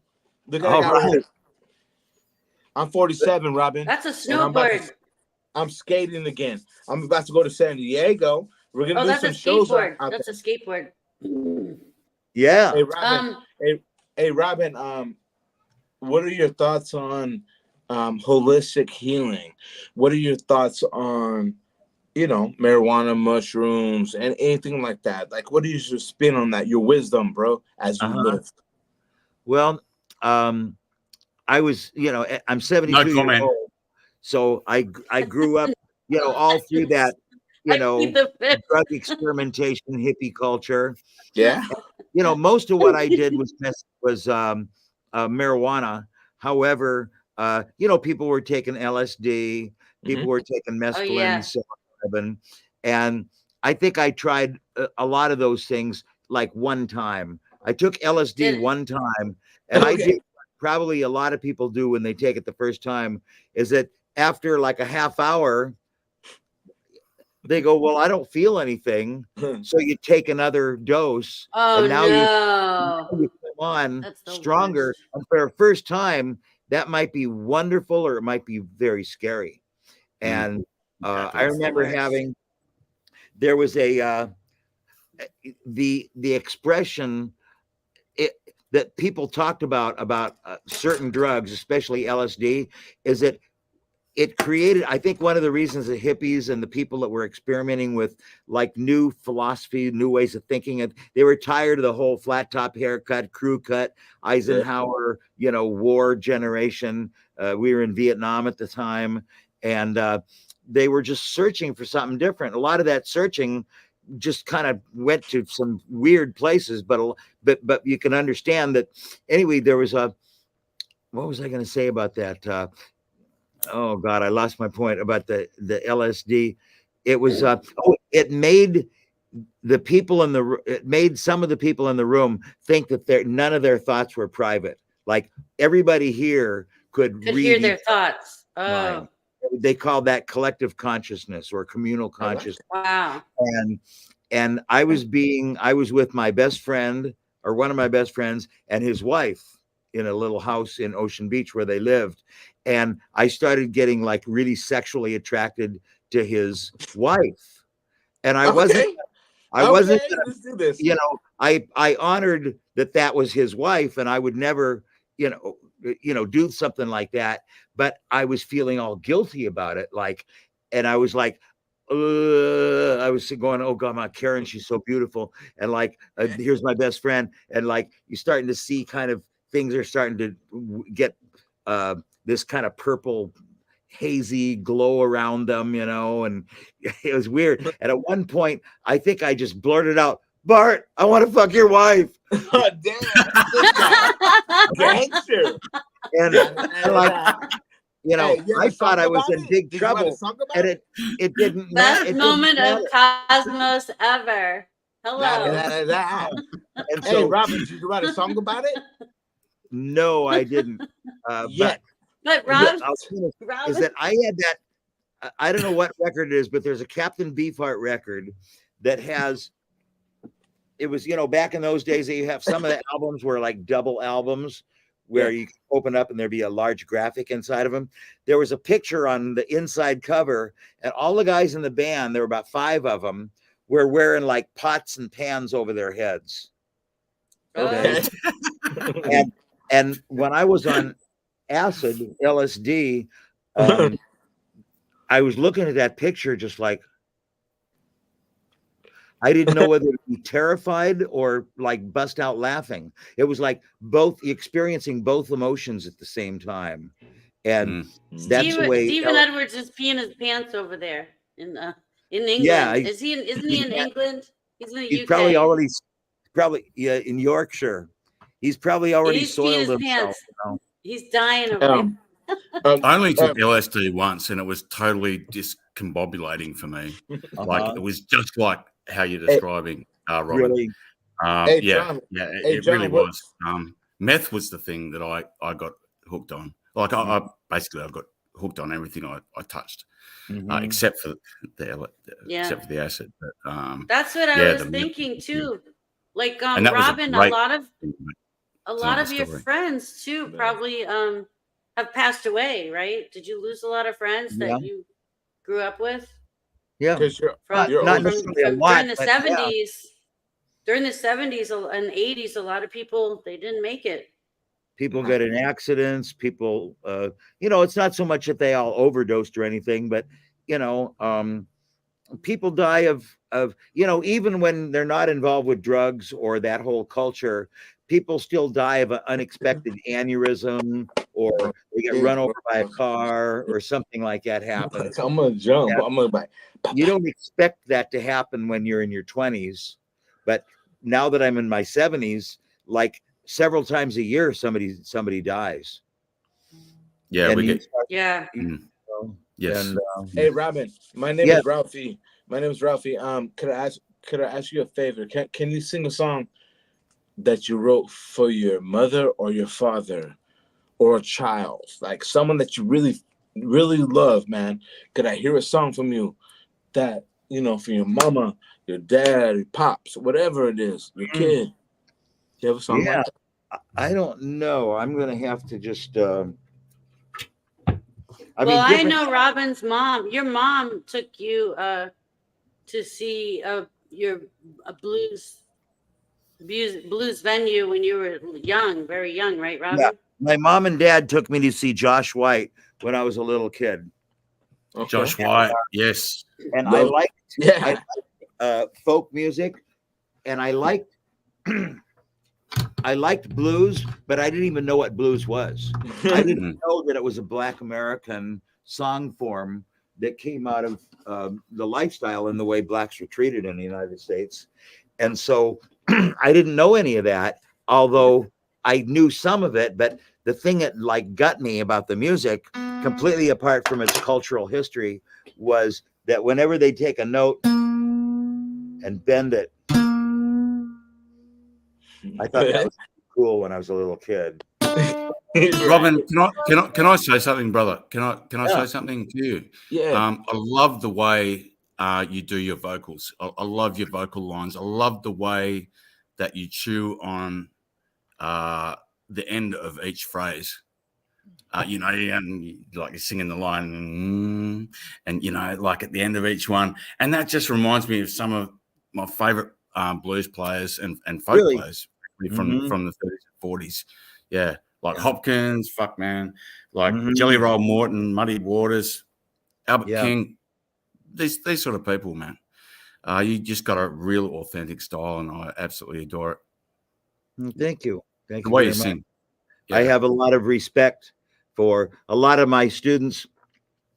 Look at that guy right here. I'm 47, Robin. That's a snowboard. I'm skating again. I'm about to go to San Diego. We're gonna do some shows. That's a skateboard. Yeah. Hey, Robin. What are your thoughts on holistic healing? What are your thoughts on, you know, marijuana, mushrooms, and anything like that? Like, what is your spin on that? Your wisdom, bro, as you live. Well, I was, you know, I'm 72 years old, so I grew up, you know, all through that, you know, drug experimentation, hippie culture. Yeah. You know, most of what I did was marijuana. However, you know, people were taking LSD, people were taking mescaline, psilocybin, and I think I tried a lot of those things like one time. I took LSD one time, and I did probably a lot of people do when they take it the first time, is that after like a half hour, they go, well, I don't feel anything. So you take another dose. And now you come on stronger. And for a first time, that might be wonderful or it might be very scary. And I remember there was the expression that people talked about certain drugs, especially LSD, is that it created, I think one of the reasons the hippies and the people that were experimenting with like new philosophy, new ways of thinking, they were tired of the whole flat top haircut, crew cut, Eisenhower, you know, war generation. We were in Vietnam at the time, and they were just searching for something different. A lot of that searching just kind of went to some weird places, but you can understand that. Anyway, there was what was I going to say about that? Oh God, I lost my point about the LSD. It was it made some of the people in the room think that none of their thoughts were private. Like everybody here could hear their thoughts. Mind. They called that collective consciousness or communal consciousness. Wow. And I was with my best friend, or one of my best friends, and his wife in a little house in Ocean Beach where they lived. And I started getting like really sexually attracted to his wife. And I wasn't, let's do this. You know, I honored that was his wife, and I would never, you know, do something like that. But I was feeling all guilty about it. Like, and I was like, I was going, oh God, my Karen, she's so beautiful. And like, here's my best friend. And like, you're starting to see kind of things are starting to get this kind of purple hazy glow around them, you know, and it was weird. And at one point, I think I just blurted out, Bart, I want to fuck your wife. Oh, damn. Gangster. And like, you know, I thought I was in big trouble, and it didn't. Best moment of Cosmos ever. Hello. And so, hey, Robin, did you write a song about it? No, I didn't. But Rob, is that I had that? I don't know what record it is, but there's a Captain Beefheart record that has. It was, you know, back in those days, you have some of the albums were like double albums, where you open up and there'd be a large graphic inside of them. There was a picture on the inside cover, and all the guys in the band, there were about 5 of them, were wearing like pots and pans over their heads. Okay. and when I was on acid, LSD, I was looking at that picture just like, I didn't know whether to be terrified or like bust out laughing. It was like both experiencing both emotions at the same time. And that's the way Stephen Edwards is peeing his pants over there in England. Yeah, isn't he in England? He's in the UK. He's probably in Yorkshire. He's probably already soiled himself. You know? He's dying over there. I only took LSD once, and it was totally discombobulating for me. Like it was just like how you're describing, Robin. Really? John, it really was. Meth was the thing that I got hooked on. Like I basically I got hooked on everything I touched, except for except for the acid. But, that's what I was thinking too. Like Robin, a lot of your friends too probably have passed away, right? Did you lose a lot of friends that you grew up with? Yeah, from during the 70s. During the 70s and 80s, a lot of people, they didn't make it. People get in accidents. People, it's not so much that they all overdosed or anything, but people die of even when they're not involved with drugs or that whole culture, people still die of an unexpected aneurysm, or they get run over by a car or something like that happens. I'm gonna jump. You don't expect that to happen when you're in your 20s, but now that I'm in my 70s, like several times a year, somebody dies. Yeah, Yes. And, hey, Robin, my name is Ralphie. Could I ask you a favor? Can you sing a song that you wrote for your mother or your father or a child, like someone that you really, really love, man? Could I hear a song from you that, for your mama, your dad, your pops, whatever it is, your kid? You have a song like that? I don't know. I'm going to have to just... I know Robin's mom. Your mom took you to see your blues venue when you were young, very young, right, Robin? Yeah. My mom and dad took me to see Josh White when I was a little kid. Okay. Josh White, yes. And I liked folk music, and I liked blues, but I didn't even know what blues was. I didn't know that it was a Black American song form that came out of the lifestyle and the way Blacks were treated in the United States. And so I didn't know any of that, although I knew some of it. But the thing that got me about the music, completely apart from its cultural history, was that whenever they take a note and bend it, I thought that was cool when I was a little kid. Robin, can I say something, brother? Can I say something to you? Yeah. I love the way you do your vocals. I love your vocal lines. I love the way that you chew on the end of each phrase. And you're singing the line, and like at the end of each one, and that just reminds me of some of my favorite blues players and folk players from the 30s and 40s. Yeah, like Hopkins, fuck man, like Jelly Roll Morton, Muddy Waters, Albert King. These sort of people, man. You just got a real authentic style, and I absolutely adore it. Thank you. Thank you. The way you sing. Yeah. I have a lot of respect for a lot of my students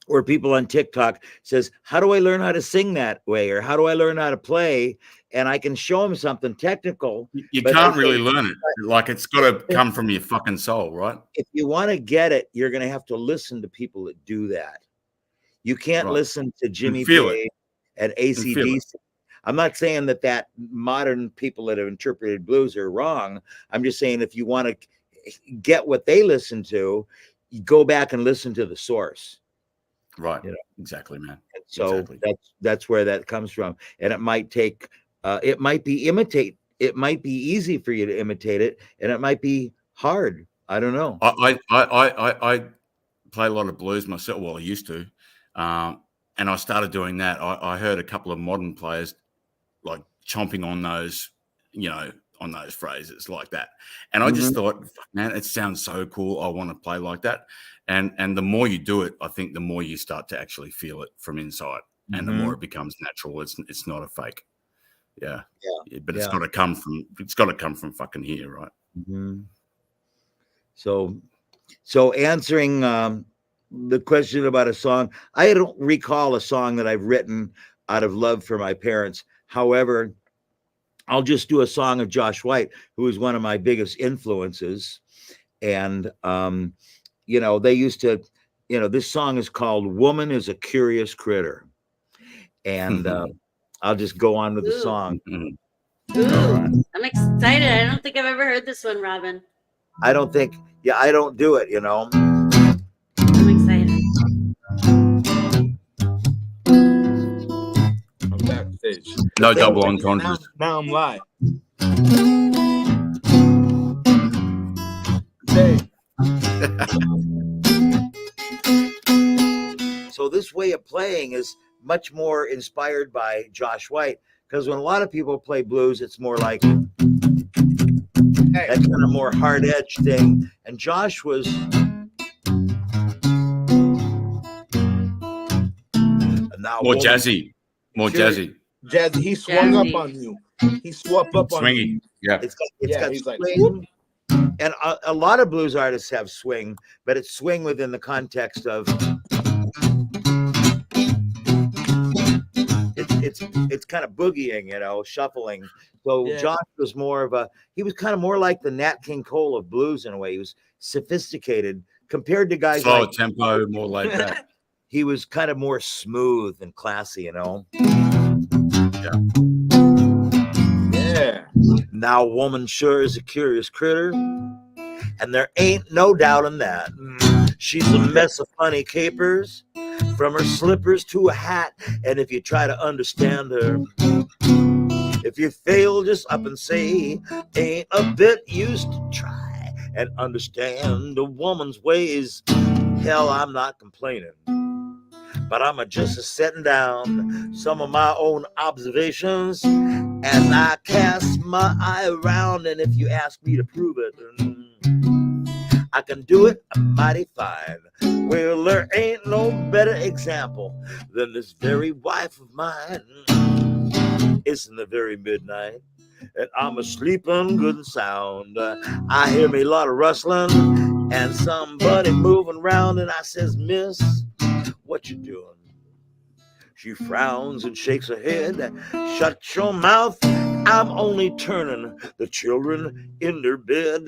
or people on TikTok says, how do I learn how to sing that way? Or how do I learn how to play? And I can show them something technical. You can't really learn it. Like it's got to come from your fucking soul, right? If you want to get it, you're going to have to listen to people that do that. You can't listen to Jimmy Page and AC/DC. I'm not saying that modern people that have interpreted blues are wrong. I'm just saying if you want to get what they listen to, you go back and listen to the source. Right. Exactly, man. And so that's where that comes from. And it might take, it might be easy for you to imitate it, and it might be hard. I don't know. I play a lot of blues myself. Well, I used to. And I started doing that. I heard a couple of modern players chomping on those, on those phrases like that. And I just thought, man, it sounds so cool. I want to play like that. And the more you do it, I think the more you start to actually feel it from inside, and the more it becomes natural. It's not a fake. Yeah. But it's got to come from fucking here, right? So answering the question about a song, I don't recall a song that I've written out of love for my parents. However, I'll just do a song of Josh White, who is one of my biggest influences. And, they used to, this song is called Woman is a Curious Critter. And I'll just go on with the song. Ooh, I'm excited. I don't think I've ever heard this one, Robin. I don't do it, I'm excited. I'm backstage. No double entendres. Now I'm live. Hey. So this way of playing is much more inspired by Josh White, because when a lot of people play blues, it's more like that kind of more hard edge thing. And Josh was more jazzy. Jazzy. He swung up on you. He swapped up on you. Yeah. It's got swing. And a lot of blues artists have swing, but it's swing within the context of it's kind of boogieing, shuffling. So Josh was he was kind of more like the Nat King Cole of blues in a way. He was sophisticated compared to guys slow like tempo, more like that. He was kind of more smooth and classy, Yeah. Now, woman sure is a curious critter, and there ain't no doubt in that. She's a mess of funny capers, from her slippers to a hat. And if you try to understand her, if you fail, just up and say, ain't a bit used to try and understand a woman's ways. Hell, I'm not complaining, but I'm just setting down some of my own observations, and I cast my eye around, and if you ask me to prove it, I can do it mighty fine. Well, there ain't no better example than this very wife of mine. It's in the very midnight, and I'm a-sleeping good and sound. I hear me a lot of rustling and somebody moving around, and I says, Miss, what you doing? She frowns and shakes her head. Shut your mouth, I'm only turning the children in their bed.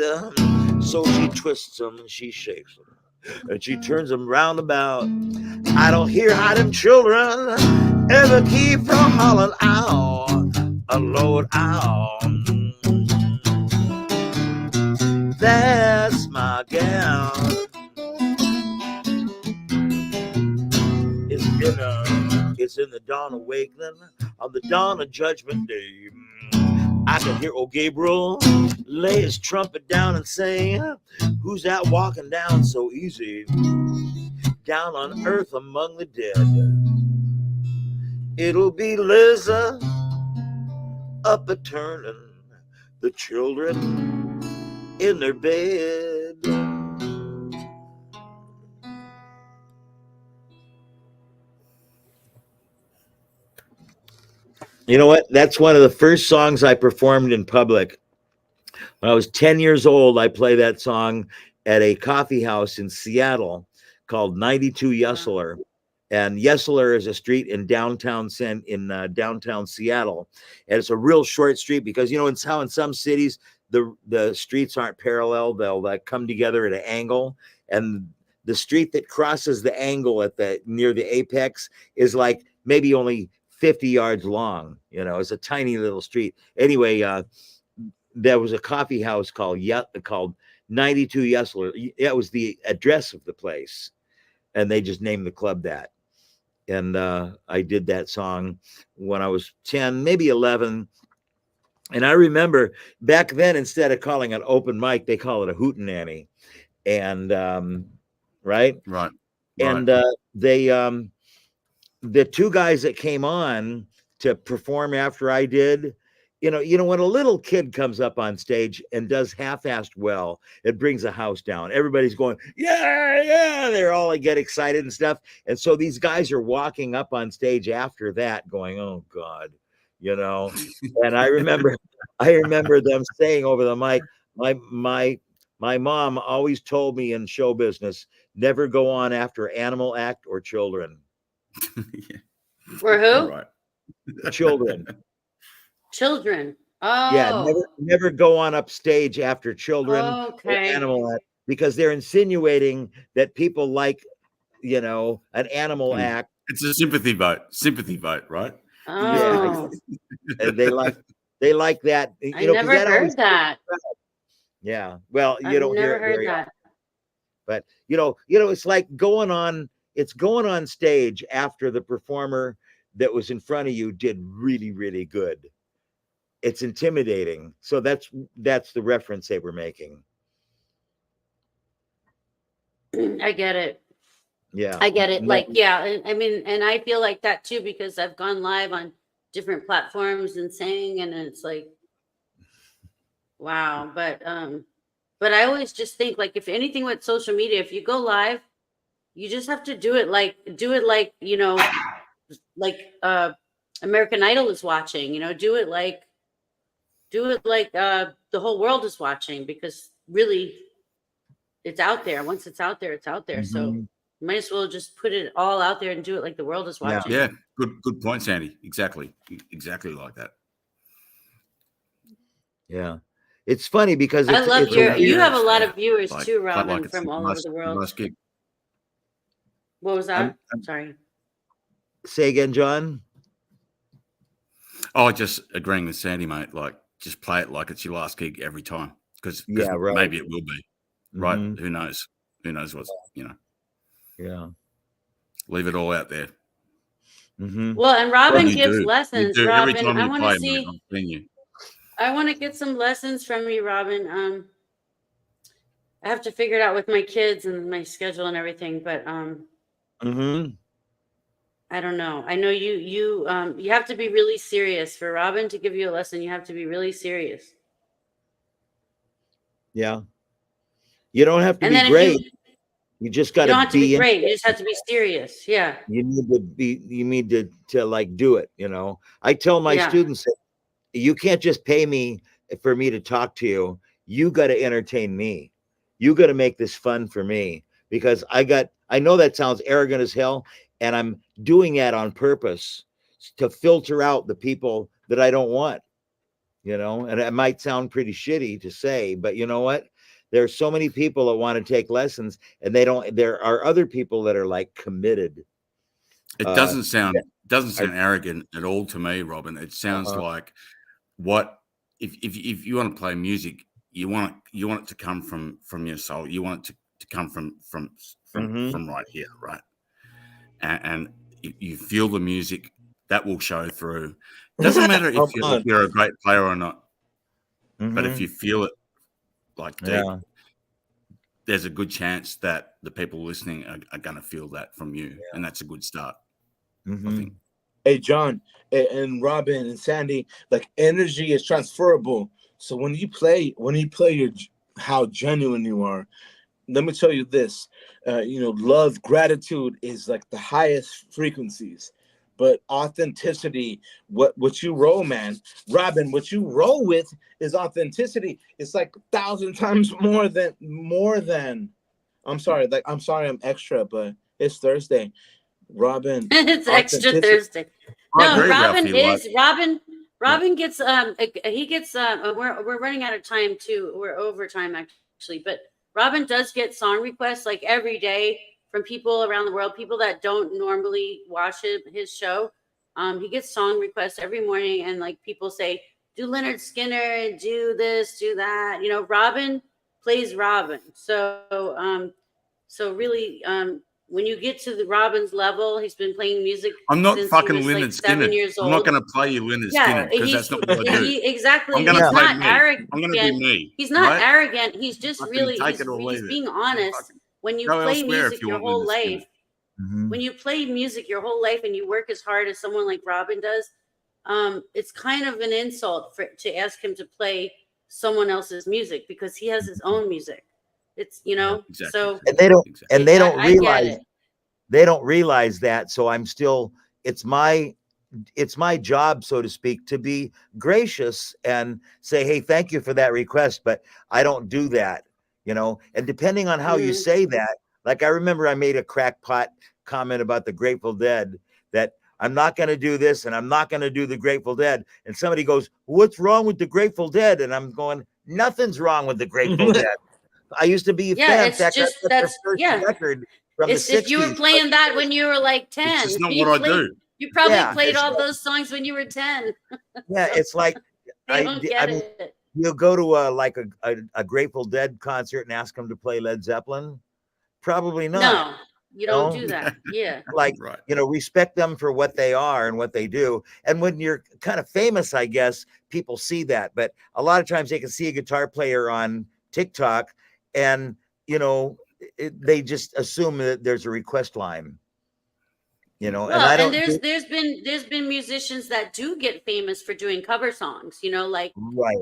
So she twists them and she shakes them, and she turns them round about. I don't hear how them children ever keep from hollering out, Lord, out. That's my gal. It's in the dawn awakening, on the dawn of Judgment Day. I can hear old Gabriel lay his trumpet down and say, who's that walking down so easy, down on earth among the dead? It'll be Liza up a turning the children in their bed. You know what? That's one of the first songs I performed in public. When I was 10 years old, I played that song at a coffee house in Seattle called 92 Yesler. And Yesler is a street in downtown Seattle. And it's a real short street because, it's how in some cities, the streets aren't parallel. They'll come together at an angle. And the street that crosses the angle near the apex is like maybe only 50 yards long. It's a tiny little street. Anyway, there was a coffee house called 92 Yesler. That was the address of the place, and they just named the club that. And I did that song when I was 10, maybe 11. And I remember back then, instead of calling it open mic, they call it a hootenanny. And right. And the two guys that came on to perform after I did, when a little kid comes up on stage and does half-assed well, it brings a house down. Everybody's going, yeah, yeah. They're all like, get excited and stuff. And so these guys are walking up on stage after that going, oh God, and I remember them saying over the mic, my mom always told me in show business, never go on after animal act or children. For who? Right. Children. Children. Oh. Yeah, never go on upstage after children or animal act, because they're insinuating that people like, an animal act. It's a sympathy vote, right? Oh. Yeah. And they like that. I never heard that. Yeah. Well, you I've don't never hear it heard very that. often. But it's like going on stage after the performer that was in front of you did really, really good. It's intimidating. So that's the reference they were making. I get it. Yeah. I get it. Like, yeah. I mean, and I feel like that too, because I've gone live on different platforms and sang, and it's like, wow. But I always just think, like, if anything with social media, if you go live, you just have to do it like American Idol is watching, do it like the whole world is watching, because really it's out there. Once it's out there, it's out there. So you might as well just put it all out there and do it like the world is watching. Yeah. Good point, Sandy. Exactly like that. Yeah. It's funny because I love you have a lot of viewers too, Robin, from all over the world. What was that? Sorry. Say again, John. Oh, just agreeing with Sandy, mate. Like, just play it like it's your last gig every time, because right. Maybe it will be, right? Who knows? Who knows what's Yeah. Leave it all out there. Well, and Robin gives lessons. Robin, every time I you want play, to see. mate, I want to get some lessons from you, Robin. I have to figure it out with my kids and my schedule and everything, but I don't know. I know you have to be really serious. For Robin to give you a lesson, you have to be really serious. Yeah. You don't have to be great. You just got to be. You don't have to be great. You just have to be serious. Yeah. You need to like do it. I tell my students that you can't just pay me for me to talk to you. You got to entertain me. You got to make this fun for me, because I know that sounds arrogant as hell, and I'm doing that on purpose to filter out the people that I don't want, and it might sound pretty shitty to say, but you know what? There are so many people that want to take lessons, and there are other people that are like committed. It doesn't sound arrogant at all to me, Robin. It sounds like if you want to play music, you want it to come from your soul. You want it to come from right here, right? And you feel the music, that will show through. Doesn't matter if you're a great player or not, but if you feel it like deep, there's a good chance that the people listening are going to feel that from you, and that's a good start. I think. Hey, John and Robin and Sandy, like, energy is transferable. So when you play how genuine you are, let me tell you this, love, gratitude is like the highest frequencies, but authenticity, what you roll, man, Robin, what you roll with is authenticity. It's like 1,000 times more than. I'm sorry, I'm extra, but it's Thursday. Robin, it's extra Thursday. No, Robin is Robin gets he gets we're running out of time too. We're over time actually, but Robin does get song requests like every day from people around the world, people that don't normally watch his show. He gets song requests every morning, and like people say, do Leonard Skinner, do this, do that. Robin plays Robin. So really, when you get to the Robin's level, he's been playing music. I'm not since fucking he was Leonard like Skinner. 7 years old. I'm not going to play you Leonard Skinner, because that's not what I do. Exactly. I'm going to play me. Arrogant. I'm going to be me. He's not right? arrogant. He's just really he's being honest. When you play music your whole life, when you play music your whole life and you work as hard as someone like Robin does, it's kind of an insult to ask him to play someone else's music because he has his own music. It's, you know, Exactly. so And they don't, Exactly. and they don't I get realize, it. they don't realize that. So I'm still, it's my job, so to speak, to be gracious and say, hey, thank you for that request, but I don't do that, you know. And depending on how you say that, like I remember I made a crackpot comment about the Grateful Dead, that I'm not going to do this and I'm not going to do the Grateful Dead. And somebody goes, what's wrong with the Grateful Dead? And I'm going, nothing's wrong with the Grateful Dead. I used to be a fan. In fact, I got their first record from the 60s. If you were playing that when you were like 10, it's just not what I do. You probably played all those songs when you were 10. Yeah, So it's like they don't get it. You'll go to a Grateful Dead concert and ask them to play Led Zeppelin? Probably not. No, you don't do that. Yeah. Like, you know, respect them for what they are and what they do. And when you're kind of famous, I guess, people see that. But a lot of times they can see a guitar player on TikTok and, you know, they just assume that there's a request line. You know, well, and there's been musicians that do get famous for doing cover songs, you know, like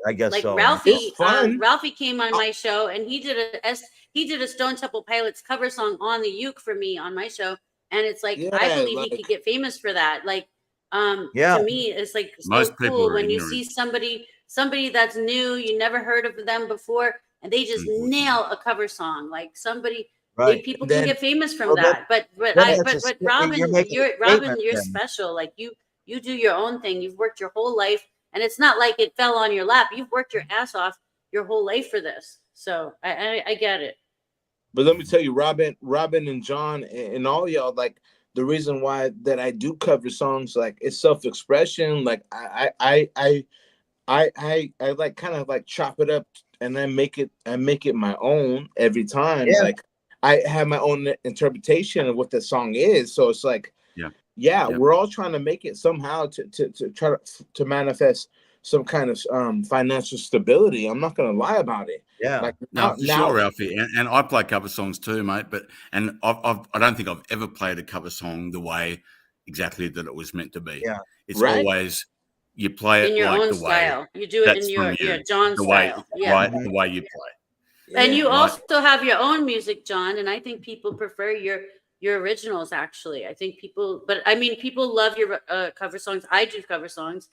I guess like so. Ralphie. Ralphie came on my show and he did a Stone Temple Pilots cover song on the uke for me on my show, and it's like I believe he could get famous for that. Like, to me, it's like so cool when you see somebody that's new, you never heard of them before, and they just nail a cover song. Like somebody. People can get famous from that, but Robin, you're special. Like you do your own thing. You've worked your whole life, and it's not like it fell on your lap. You've worked your ass off your whole life for this. So I get it. But let me tell you, Robin and John and all y'all, like the reason why that I do cover songs, like it's self-expression. Like I like kind of like chop it up and I make it my own every time. Yeah. Like I have my own interpretation of what the song is. So it's like, we're all trying to make it somehow to try to manifest some kind of financial stability. I'm not going to lie about it. Yeah, like, no, for sure, Ralphie. And I play cover songs too, mate. But I don't think I've ever played a cover song the way exactly that it was meant to be. Yeah, it's always you play it in your like own the style. way You do it in your John style. The way you play. And you also have your own music, John, and I think people prefer your originals. Actually, I think people love your cover songs. I do cover songs,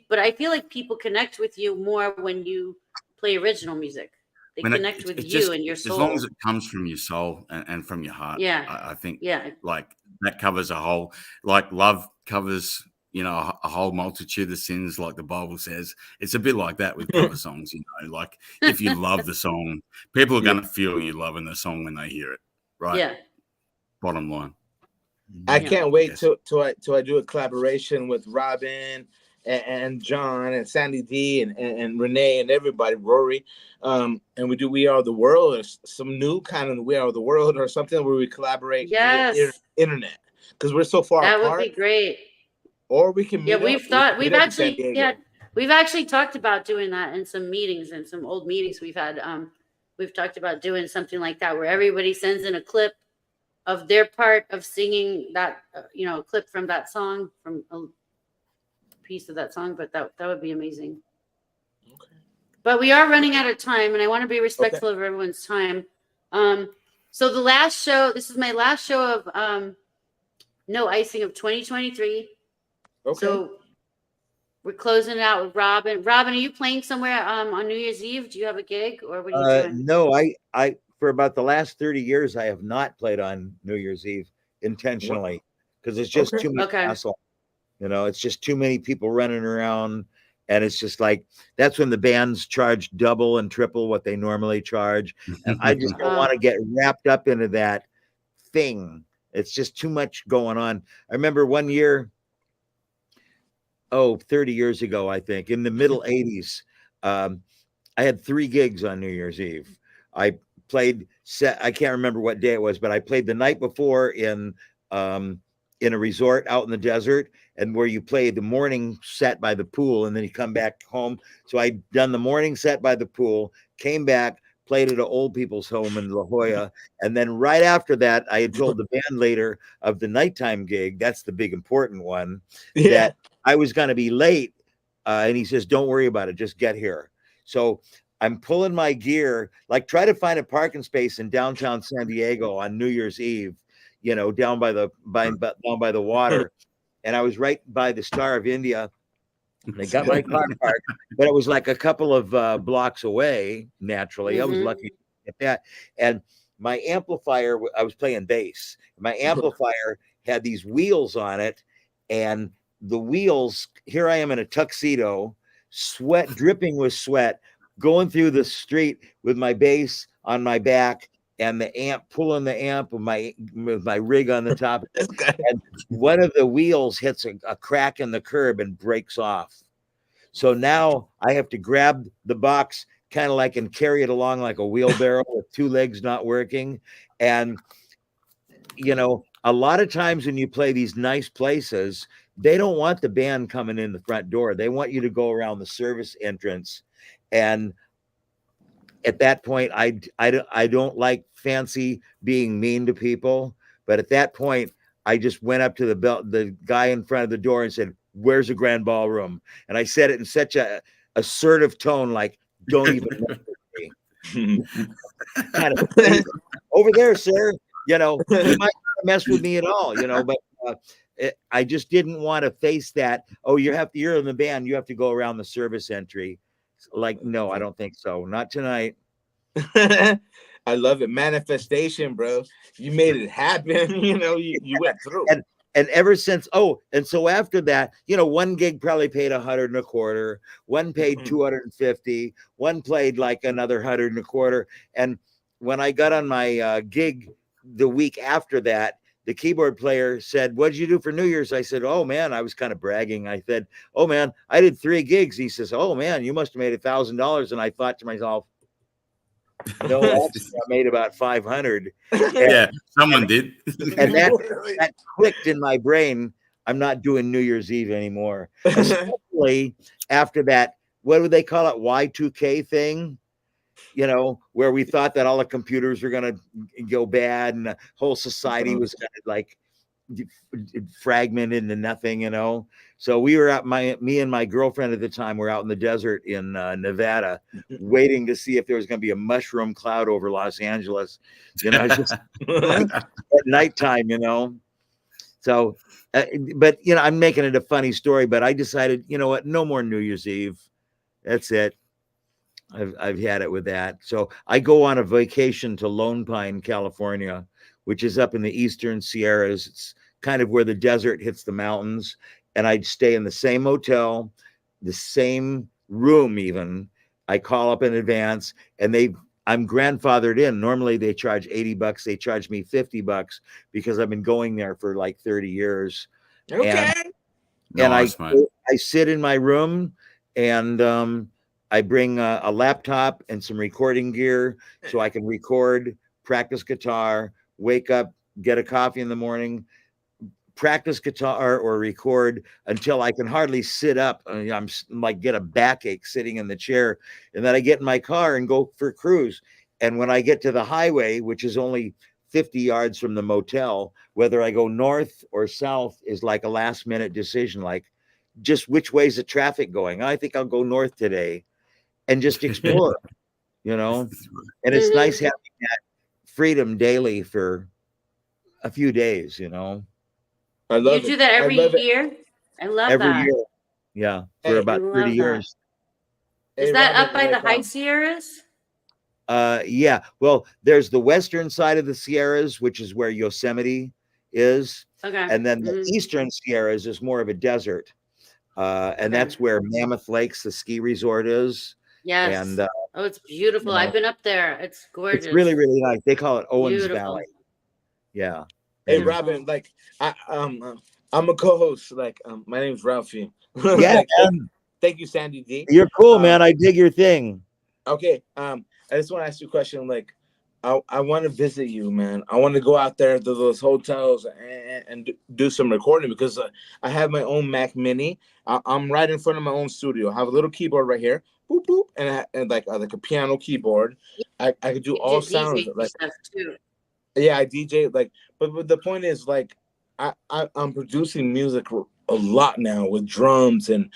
but I feel like people connect with you more when you play original music. They connect with you and your soul. As long as it comes from your soul and from your heart. Yeah, I think. Yeah, like that covers a whole. Like love covers, you know, a whole multitude of sins, like the Bible says. It's a bit like that with cover songs, you know. Like if you love the song, people are going to feel you loving the song when they hear it, right? Yeah. Bottom line. I can't wait till I do a collaboration with Robin and John and Sandy D and Renee and everybody, Rory, and we do We Are the World, or some new kind of We Are the World or something where we collaborate via internet because we're so far apart. That would be great. Or we can meet we've actually talked about doing that in some meetings, and some old meetings we've had. We've talked about doing something like that where everybody sends in a clip of their part of singing that, a clip from that song, from a piece of that song. But that would be amazing. Okay. But we are running out of time, and I want to be respectful of everyone's time. So the last show, this is my last show of No Icing of 2023. Okay. So we're closing it out with Robin. Robin, are you playing somewhere on New Year's Eve? Do you have a gig, or what are you doing? No, I for about the last 30 years, I have not played on New Year's Eve intentionally because it's just too much hassle. You know, it's just too many people running around, and it's just like that's when the bands charge double and triple what they normally charge, and I just don't want to get wrapped up into that thing. It's just too much going on. I remember one year, 30 years ago, I think, in the middle 80s, I had 3 gigs on New Year's Eve. I played I can't remember what day it was, but I played the night before in a resort out in the desert, and where you play the morning set by the pool and then you come back home. So I'd done the morning set by the pool, came back, played at an old people's home in La Jolla. And then right after that, I had told the band leader of the nighttime gig, that's the big important one, that I was going to be late. And he says, don't worry about it. Just get here. So I'm pulling my gear, like try to find a parking space in downtown San Diego on New Year's Eve, you know, down by the water. And I was right by the Star of India. They got my car parked, but it was like a couple of blocks away. Naturally, I was lucky to get that. And my amplifier, I was playing bass. My amplifier had these wheels on it, and the wheels. Here I am in a tuxedo, sweat dripping with sweat, going through the street with my bass on my back and the amp, pulling the amp with my rig on the top. And one of the wheels hits a crack in the curb and breaks off. So now I have to grab the box kind of like and carry it along like a wheelbarrow with two legs not working. And, you know, a lot of times when you play these nice places, they don't want the band coming in the front door. They want you to go around the service entrance. And at that point, I don't like fancy being mean to people. But at that point, I just went up to the guy in front of the door and said, "Where's the grand ballroom?" And I said it in such a assertive tone, like, "Don't even mess with me." Kind of over there, sir. You know, you might not mess with me at all. You know, but I just didn't want to face that. Oh, you're in the band. You have to go around the service entry. Like, no, I don't think so. Not tonight. I love it. Manifestation, bro. You made it happen. You know, you went through. And ever since, and so after that, you know, one gig probably paid $125, one paid $250, one played like another $125. And when I got on my gig the week after that, the keyboard player said, "What did you do for New Year's?" I said, "Oh man," I was kind of bragging. I said, "Oh man, I did 3 gigs." He says, "Oh man, you must have made $1,000." And I thought to myself, no, I made about 500. Yeah, someone did. And that clicked in my brain. I'm not doing New Year's Eve anymore. Especially after that, what do they call it? Y2K thing, you know, where we thought that all the computers were going to go bad and the whole society was kind of like fragmented into nothing, you know. So we were me and my girlfriend at the time were out in the desert in Nevada, waiting to see if there was going to be a mushroom cloud over Los Angeles, you know, just at nighttime, you know. So, but you know, I'm making it a funny story, but I decided, you know what, no more New Year's Eve. That's it. I've had it with that. So I go on a vacation to Lone Pine, California, which is up in the Eastern Sierras. It's kind of where the desert hits the mountains. And I'd stay in the same hotel, the same room even. I call up in advance and I'm grandfathered in. Normally they charge $80. They charge me $50 because I've been going there for like 30 years. Okay. And I sit in my room and I bring a laptop and some recording gear so I can record, practice guitar, wake up, get a coffee in the morning, practice guitar or record until I can hardly sit up. I'm like, get a backache sitting in the chair. And then I get in my car and go for a cruise. And when I get to the highway, which is only 50 yards from the motel, whether I go north or south is like a last minute decision, like just which way is the traffic going? I think I'll go north today and just explore, you know, and it's nice having that freedom daily for a few days, you know. I love it. You do that every year? I love every that. year. Yeah, for about 30 years. Is that up by the High Sierras? Yeah. Well, there's the western side of the Sierras, which is where Yosemite is. Okay. And then the eastern Sierras is more of a desert. And that's where Mammoth Lakes, the ski resort, is. Yes. And oh, it's beautiful. You know, I've been up there. It's gorgeous. It's really, really nice. They call it Owens Valley. Yeah. Hey, Robin, like I'm a co-host. Like my name's Ralphie. Yeah. Like, thank you, Sandy D. You're cool, man. I dig your thing. Okay. I just want to ask you a question. Like, I want to visit you, man. I want to go out there to those hotels and do some recording because I have my own Mac Mini. I'm right in front of my own studio. I have a little keyboard right here, boop boop, and like a piano keyboard. I could do all sounds DJ like stuff too. yeah, I DJ like, but the point is like I'm producing music a lot now with drums and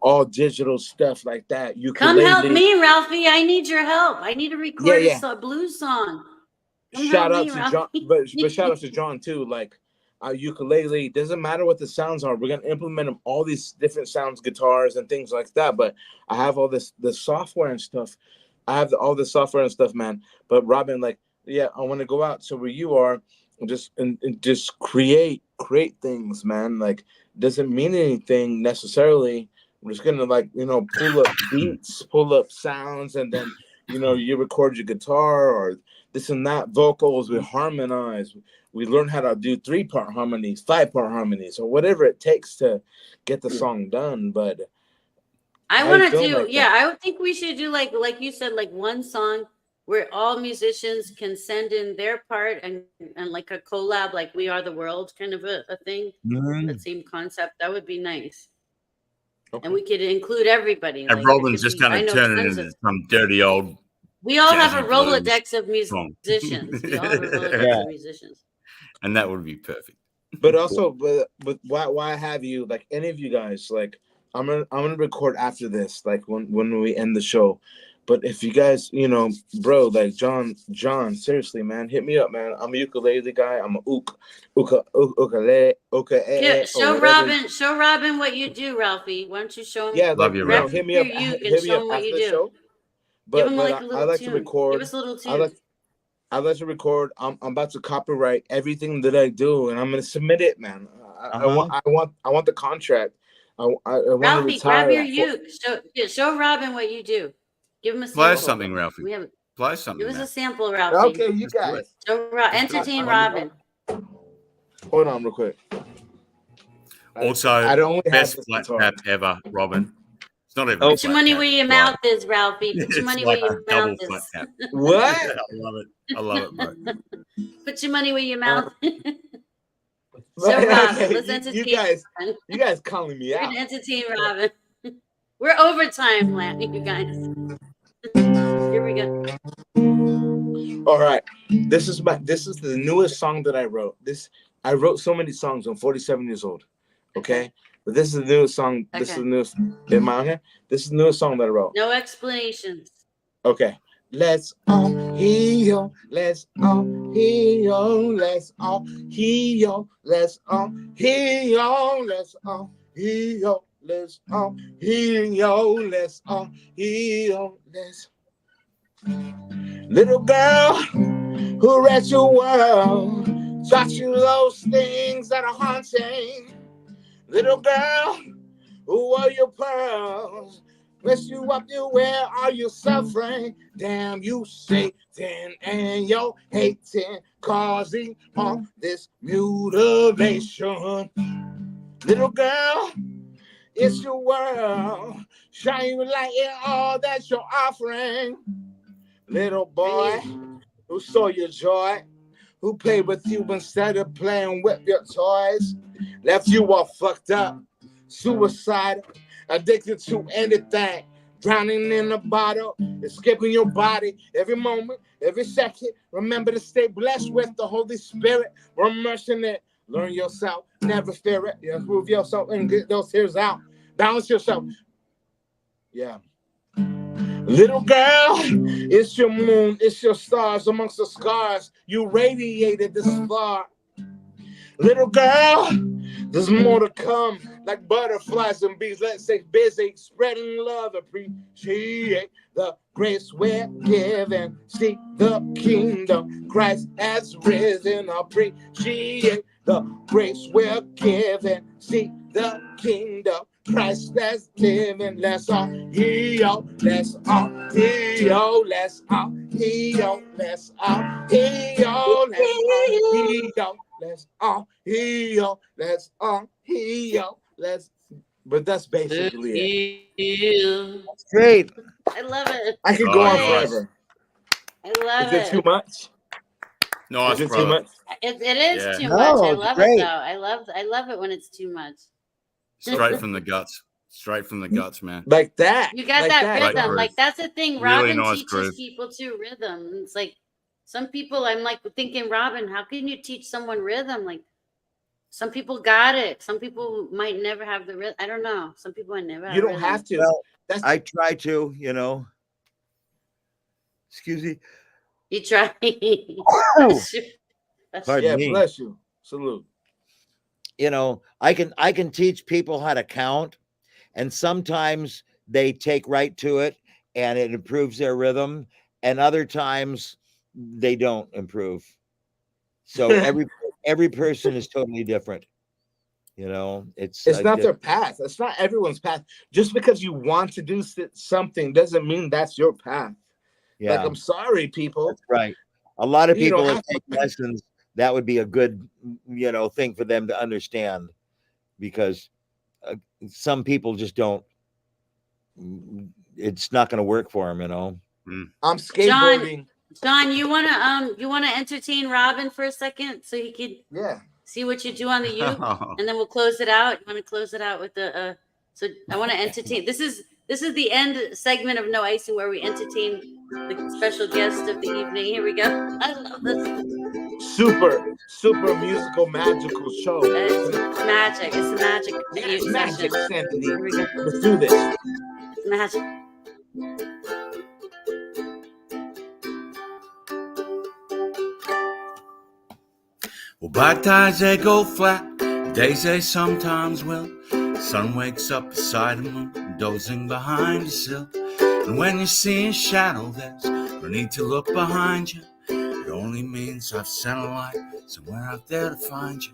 all digital stuff like that. Come help me, Ralphie. I need your help. I need to record a blues song. Shout out to John, but shout out to John too. Like ukulele, doesn't matter what the sounds are. We're gonna implement them, all these different sounds, guitars and things like that. But I have all the software and stuff. I have all the software and stuff, man. But Robin, like, yeah, I want to go out. So where you are, and just create things, man. Like, doesn't mean anything necessarily. We're just gonna like pull up beats, pull up sounds, and then you record your guitar or this and that, vocals. We harmonize. We learn how to do 3-part harmonies, 5-part harmonies, or whatever it takes to get the song done. But I want to do, I would think we should do like you said, like one song where all musicians can send in their part and like a collab, like We Are the World kind of a thing. That same concept. That would be nice. Okay. And we could include everybody. And like, Robin's just going to turn it into some dirty old. We all have a Rolodex of musicians. We all have a Rolodex of musicians. And that would be perfect. But also, but why have you, like, any of you guys, like, I'm gonna record after this, like when we end the show. But if you guys, bro, like John, seriously, man, hit me up, man. I'm a ukulele guy. I'm a ukulele. Yeah, show Robin what you do, Ralphie. Why don't you show him? Yeah, love you, Ralph. Hit me up. Hit me up what you do. Show. Give him like a I like tune. to record. Give us a little tune. I like to record. I'm about to copyright everything that I do, and I'm gonna submit it, man. I want the contract. I want Ralphie, to retire. grab your uke. Show Robin what you do. Give him a sample. Play something, Ralphie. Play something. Give us a sample, Ralphie. Okay, you guys. Entertain Robin. Hold on, real quick. Also, I don't best flat tap ever, Robin. It's not even. Put your money where your mouth is, Ralphie. Put your money where your mouth is. What? I love it, bro. Put your money where your mouth is. So Robin, let's entertain you guys calling me out. We're gonna entertain Robin. We're overtime, you guys. Here we go. All right. This is the newest song that I wrote. I wrote so many songs. I'm 47 years old. Okay? But this is the newest song. Okay. This is the newest. Am I on here? This is the newest song that I wrote. No explanations. Okay. Let's all heal. Let's all heal. Let's all heal. Let's all heal. Let's all heal. Let's all heal. Let's all heal. Let's. Little girl who read your world, taught you those things that are haunting. Little girl who wore your pearls, dressed you up to where are you suffering? Damn you Satan and your hating, causing all this mutilation. Little girl, it's your world, shine your light in all that you're offering. Little boy who saw your joy, who played with you instead of playing with your toys, left you all fucked up, suicidal, addicted to anything, drowning in a bottle, escaping your body every moment, every second. Remember to stay blessed with the Holy Spirit. We're immersing it. Learn yourself, never fear it. Improve yourself and get those tears out. Balance yourself. Yeah. Little girl, it's your moon, it's your stars amongst the scars. You radiated this far. Little girl, there's more to come, like butterflies and bees. Let's stay busy, spreading love, appreciate the grace we're given. See the kingdom, Christ has risen. Appreciate the grace we're given. See the kingdom, Christ has given. Let's all heal, let's all heal, let's all heal, let's all heal, let's all heal, let's all heal, let's. But that's basically it. That's great. I love it. I could go on forever. I love it. Is it too much? No, is it too much? It is too much. I love it though. I love it when it's too much. Straight from the guts. Straight from the guts, man. Like that. You got like that rhythm. groove. Like that's the thing. Really Robin nice teaches groove. people too rhythm. It's like some people. I'm like thinking, Robin, how can you teach someone rhythm? Like some people got it. Some people might never have the rhythm. I don't know. Some people might never. You don't have to. Well, I try to, you know. Excuse me. You try. Pardon me. Bless you. Salute. You know, I can teach people how to count, and sometimes they take right to it and it improves their rhythm, and other times they don't improve. So every person is totally different. You know, it's not their path. It's not everyone's path. Just because you want to do something doesn't mean that's your path. Yeah. Like, I'm sorry, people. That's right. A lot of people that take lessons, that would be a good, you know, thing for them to understand, because some people just don't. It's not going to work for them, you know. I'm skateboarding. John, you wanna entertain Robin for a second so he could see what you do on the U, and then we'll close it out. You want to close it out with the so I want to entertain. This is the end segment of No Icing, where we entertain the special guest of the evening. Here we go. I love this. Super musical, magical show. It's magic. It's the magic. It's magic, Sandy. Here we go. Let's do this. It's magic. Well, black ties, they go flat. Days, they sometimes will. Sun wakes up beside the moon, dozing behind the sill. And when you see a shadow, there's no need to look behind you. It only means I've sent a light somewhere out there to find you.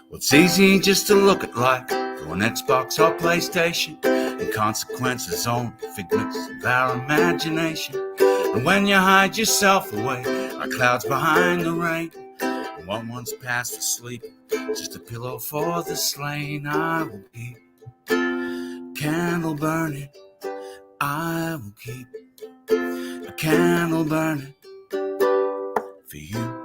Well, it's easy just to look at life through an Xbox or PlayStation, and consequences only figments of our imagination. And when you hide yourself away like clouds behind the rain, and one one's past asleep, just a pillow for the slain, I will keep candle burning. I will keep a candle burning for you.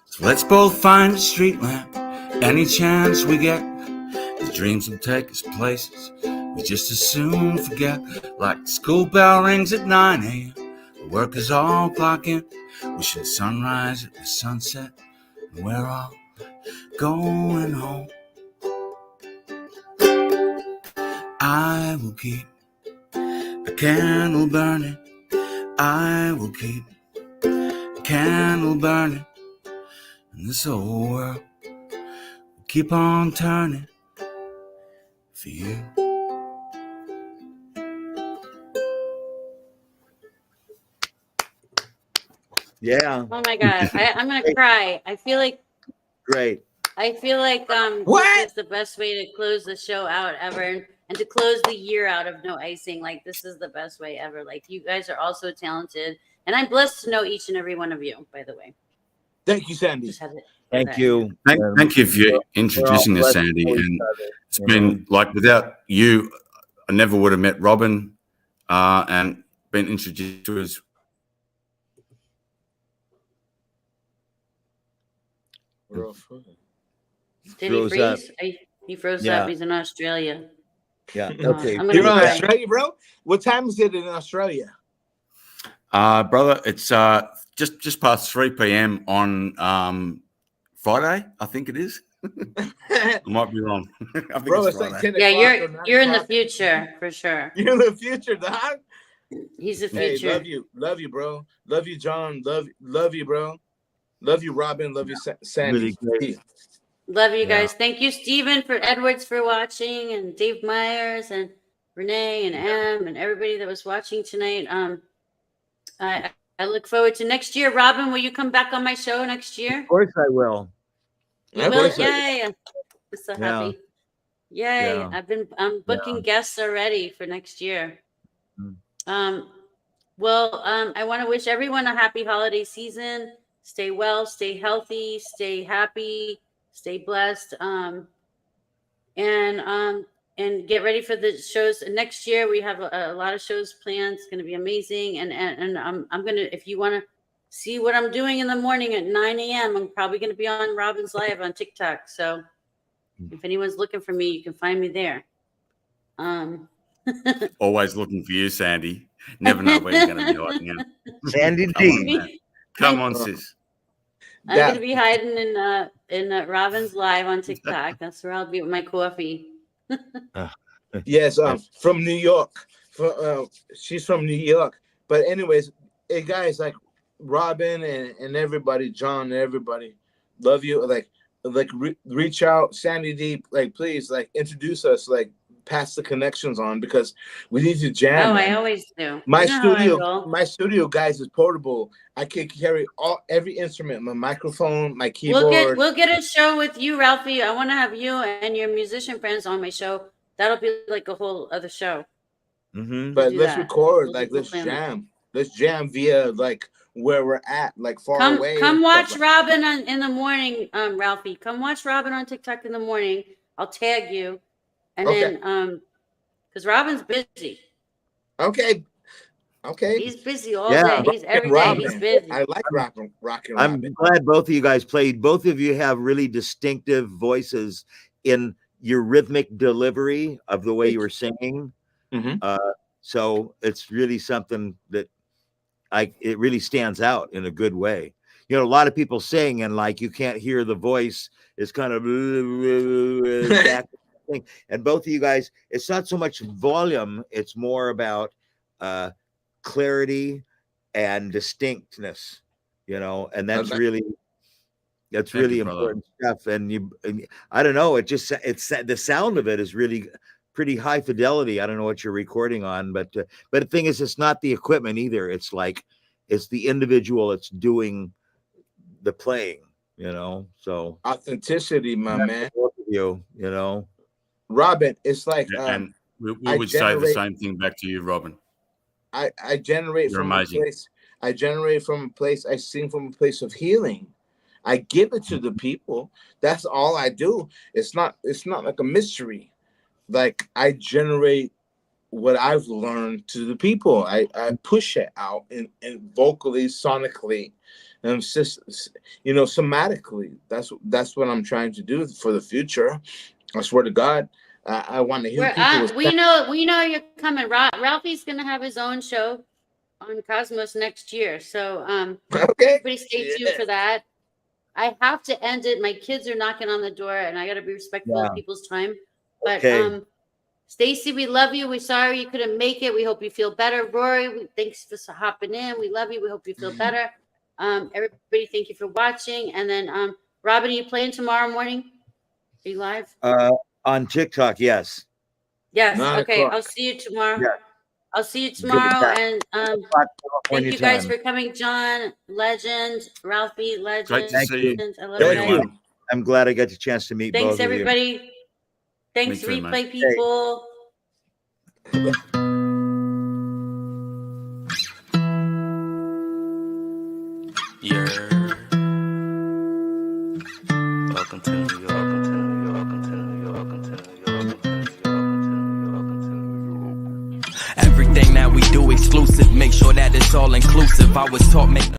So let's both find a street lamp any chance we get. The dreams will take us places we just as soon forget. Like the school bell rings at 9 a.m. The workers all clock in, wishing sunrise at the sunset, and we're all going home. I will keep a candle burning. I will keep a candle burning. And this whole world will keep on turning for you. Yeah. Oh my God, I'm gonna cry. I feel like Great. this is the best way to close the show out ever, and to close the year out of No Icing. Like, this is the best way ever. Like, you guys are all so talented, and I'm blessed to know each and every one of you, by the way. Thank you, Sandy. Thank you. Thank you for introducing us, Sandy. And it's been like, without you, I never would have met Robin and been introduced to us. Did he freeze? He froze up. He's in Australia. Yeah. Okay. You're in Australia, bro? What time is it in Australia? Brother, it's just past 3 p.m. on Friday, I think it is. I might be wrong. I think Bro, it's Friday. like 10 Yeah, o'clock you're in the future for sure. You're in the future, dog. He's the Hey, future. love you, bro. Love you, John. Love you, bro. Love you, Robin. Love you, Sandy. Really Love you guys. Thank you, Stephen, for Edwards for watching, and Dave Myers and Renee and Em and everybody that was watching tonight. I look forward to next year. Robin, will you come back on my show next year? Of course I will. You will? Yay. I'm so happy. Yay. Yeah. I'm booking guests already for next year. Well, I want to wish everyone a happy holiday season. Stay well, stay healthy, stay happy, stay blessed, and get ready for the shows next year. We have a lot of shows planned. It's going to be amazing, and I'm gonna, if you want to see what I'm doing in the morning at 9 a.m., I'm probably going to be on Robin's Live on TikTok. So if anyone's looking for me, you can find me there. Always looking for you, Sandy. Never know where you're going to be hiding out. Sandy D. Come on, sis. I'm going to be hiding in Robin's Live on TikTok. That's where I'll be with my coffee. Yes, from New York. She's from New York. But anyways, hey guys, like Robin and everybody, John and everybody, love you. Reach out, Sandy D. Like, please, like, introduce us. Like, pass the connections on, because we need to jam. Oh, man. I always do. My studio, guys, is portable. I can carry every instrument, my microphone, my keyboard. We'll get a show with you, Ralphie. I want to have you and your musician friends on my show. That'll be like a whole other show. Mm-hmm. But let's record, let's jam. Let's jam via like where we're at, like far away. Come watch Robin in the morning, Ralphie. Come watch Robin on TikTok in the morning. I'll tag you. And then, because Robin's busy. Okay. He's busy all day. He's every day. He's busy. I like rocking Robin. I'm glad both of you guys played. Both of you have really distinctive voices in your rhythmic delivery of the way you were singing. Mm-hmm. So it's really something that it really stands out in a good way. You know, a lot of people sing and like you can't hear the voice. It's kind of back. And both of you guys, it's not so much volume, it's more about clarity and distinctness, you know, and that's really important stuff. And I don't know, it's the sound of it is really pretty high fidelity. I don't know what you're recording on, but the thing is, it's not the equipment either. It's like it's the individual that's doing the playing, you know. So authenticity, my man. Both of you know. Robin, it's like and we would say the same thing back to you, Robin. I generate from a place. I generate from a place. I sing from a place of healing. I give it to the people. That's all I do. It's not like a mystery. Like, I generate what I've learned to the people. I push it out in vocally, sonically, and just, you know, somatically. That's what I'm trying to do for the future. I swear to God, I want to hear people. We know you're coming. Ralphie's gonna have his own show on Cosmos next year, so everybody stay tuned for that. I have to end it. My kids are knocking on the door, and I got to be respectful of people's time. But Stacy, we love you. We're sorry you couldn't make it. We hope you feel better. Rory, thanks for hopping in. We love you. We hope you feel better. Everybody, thank you for watching. And then, Robin, are you playing tomorrow morning? Are you live? On TikTok, yes. Yes. Okay. I'll see you tomorrow. Yeah. I'll see you tomorrow. And thank you guys for coming, John, legend, Ralphie, legend. Great to see you. I love you. I'm glad I got the chance to meet both of you. Thanks, everybody. Thanks, replay people. Yeah. Welcome to New York. Everything that we do exclusive. Make sure that it's all inclusive. I was taught make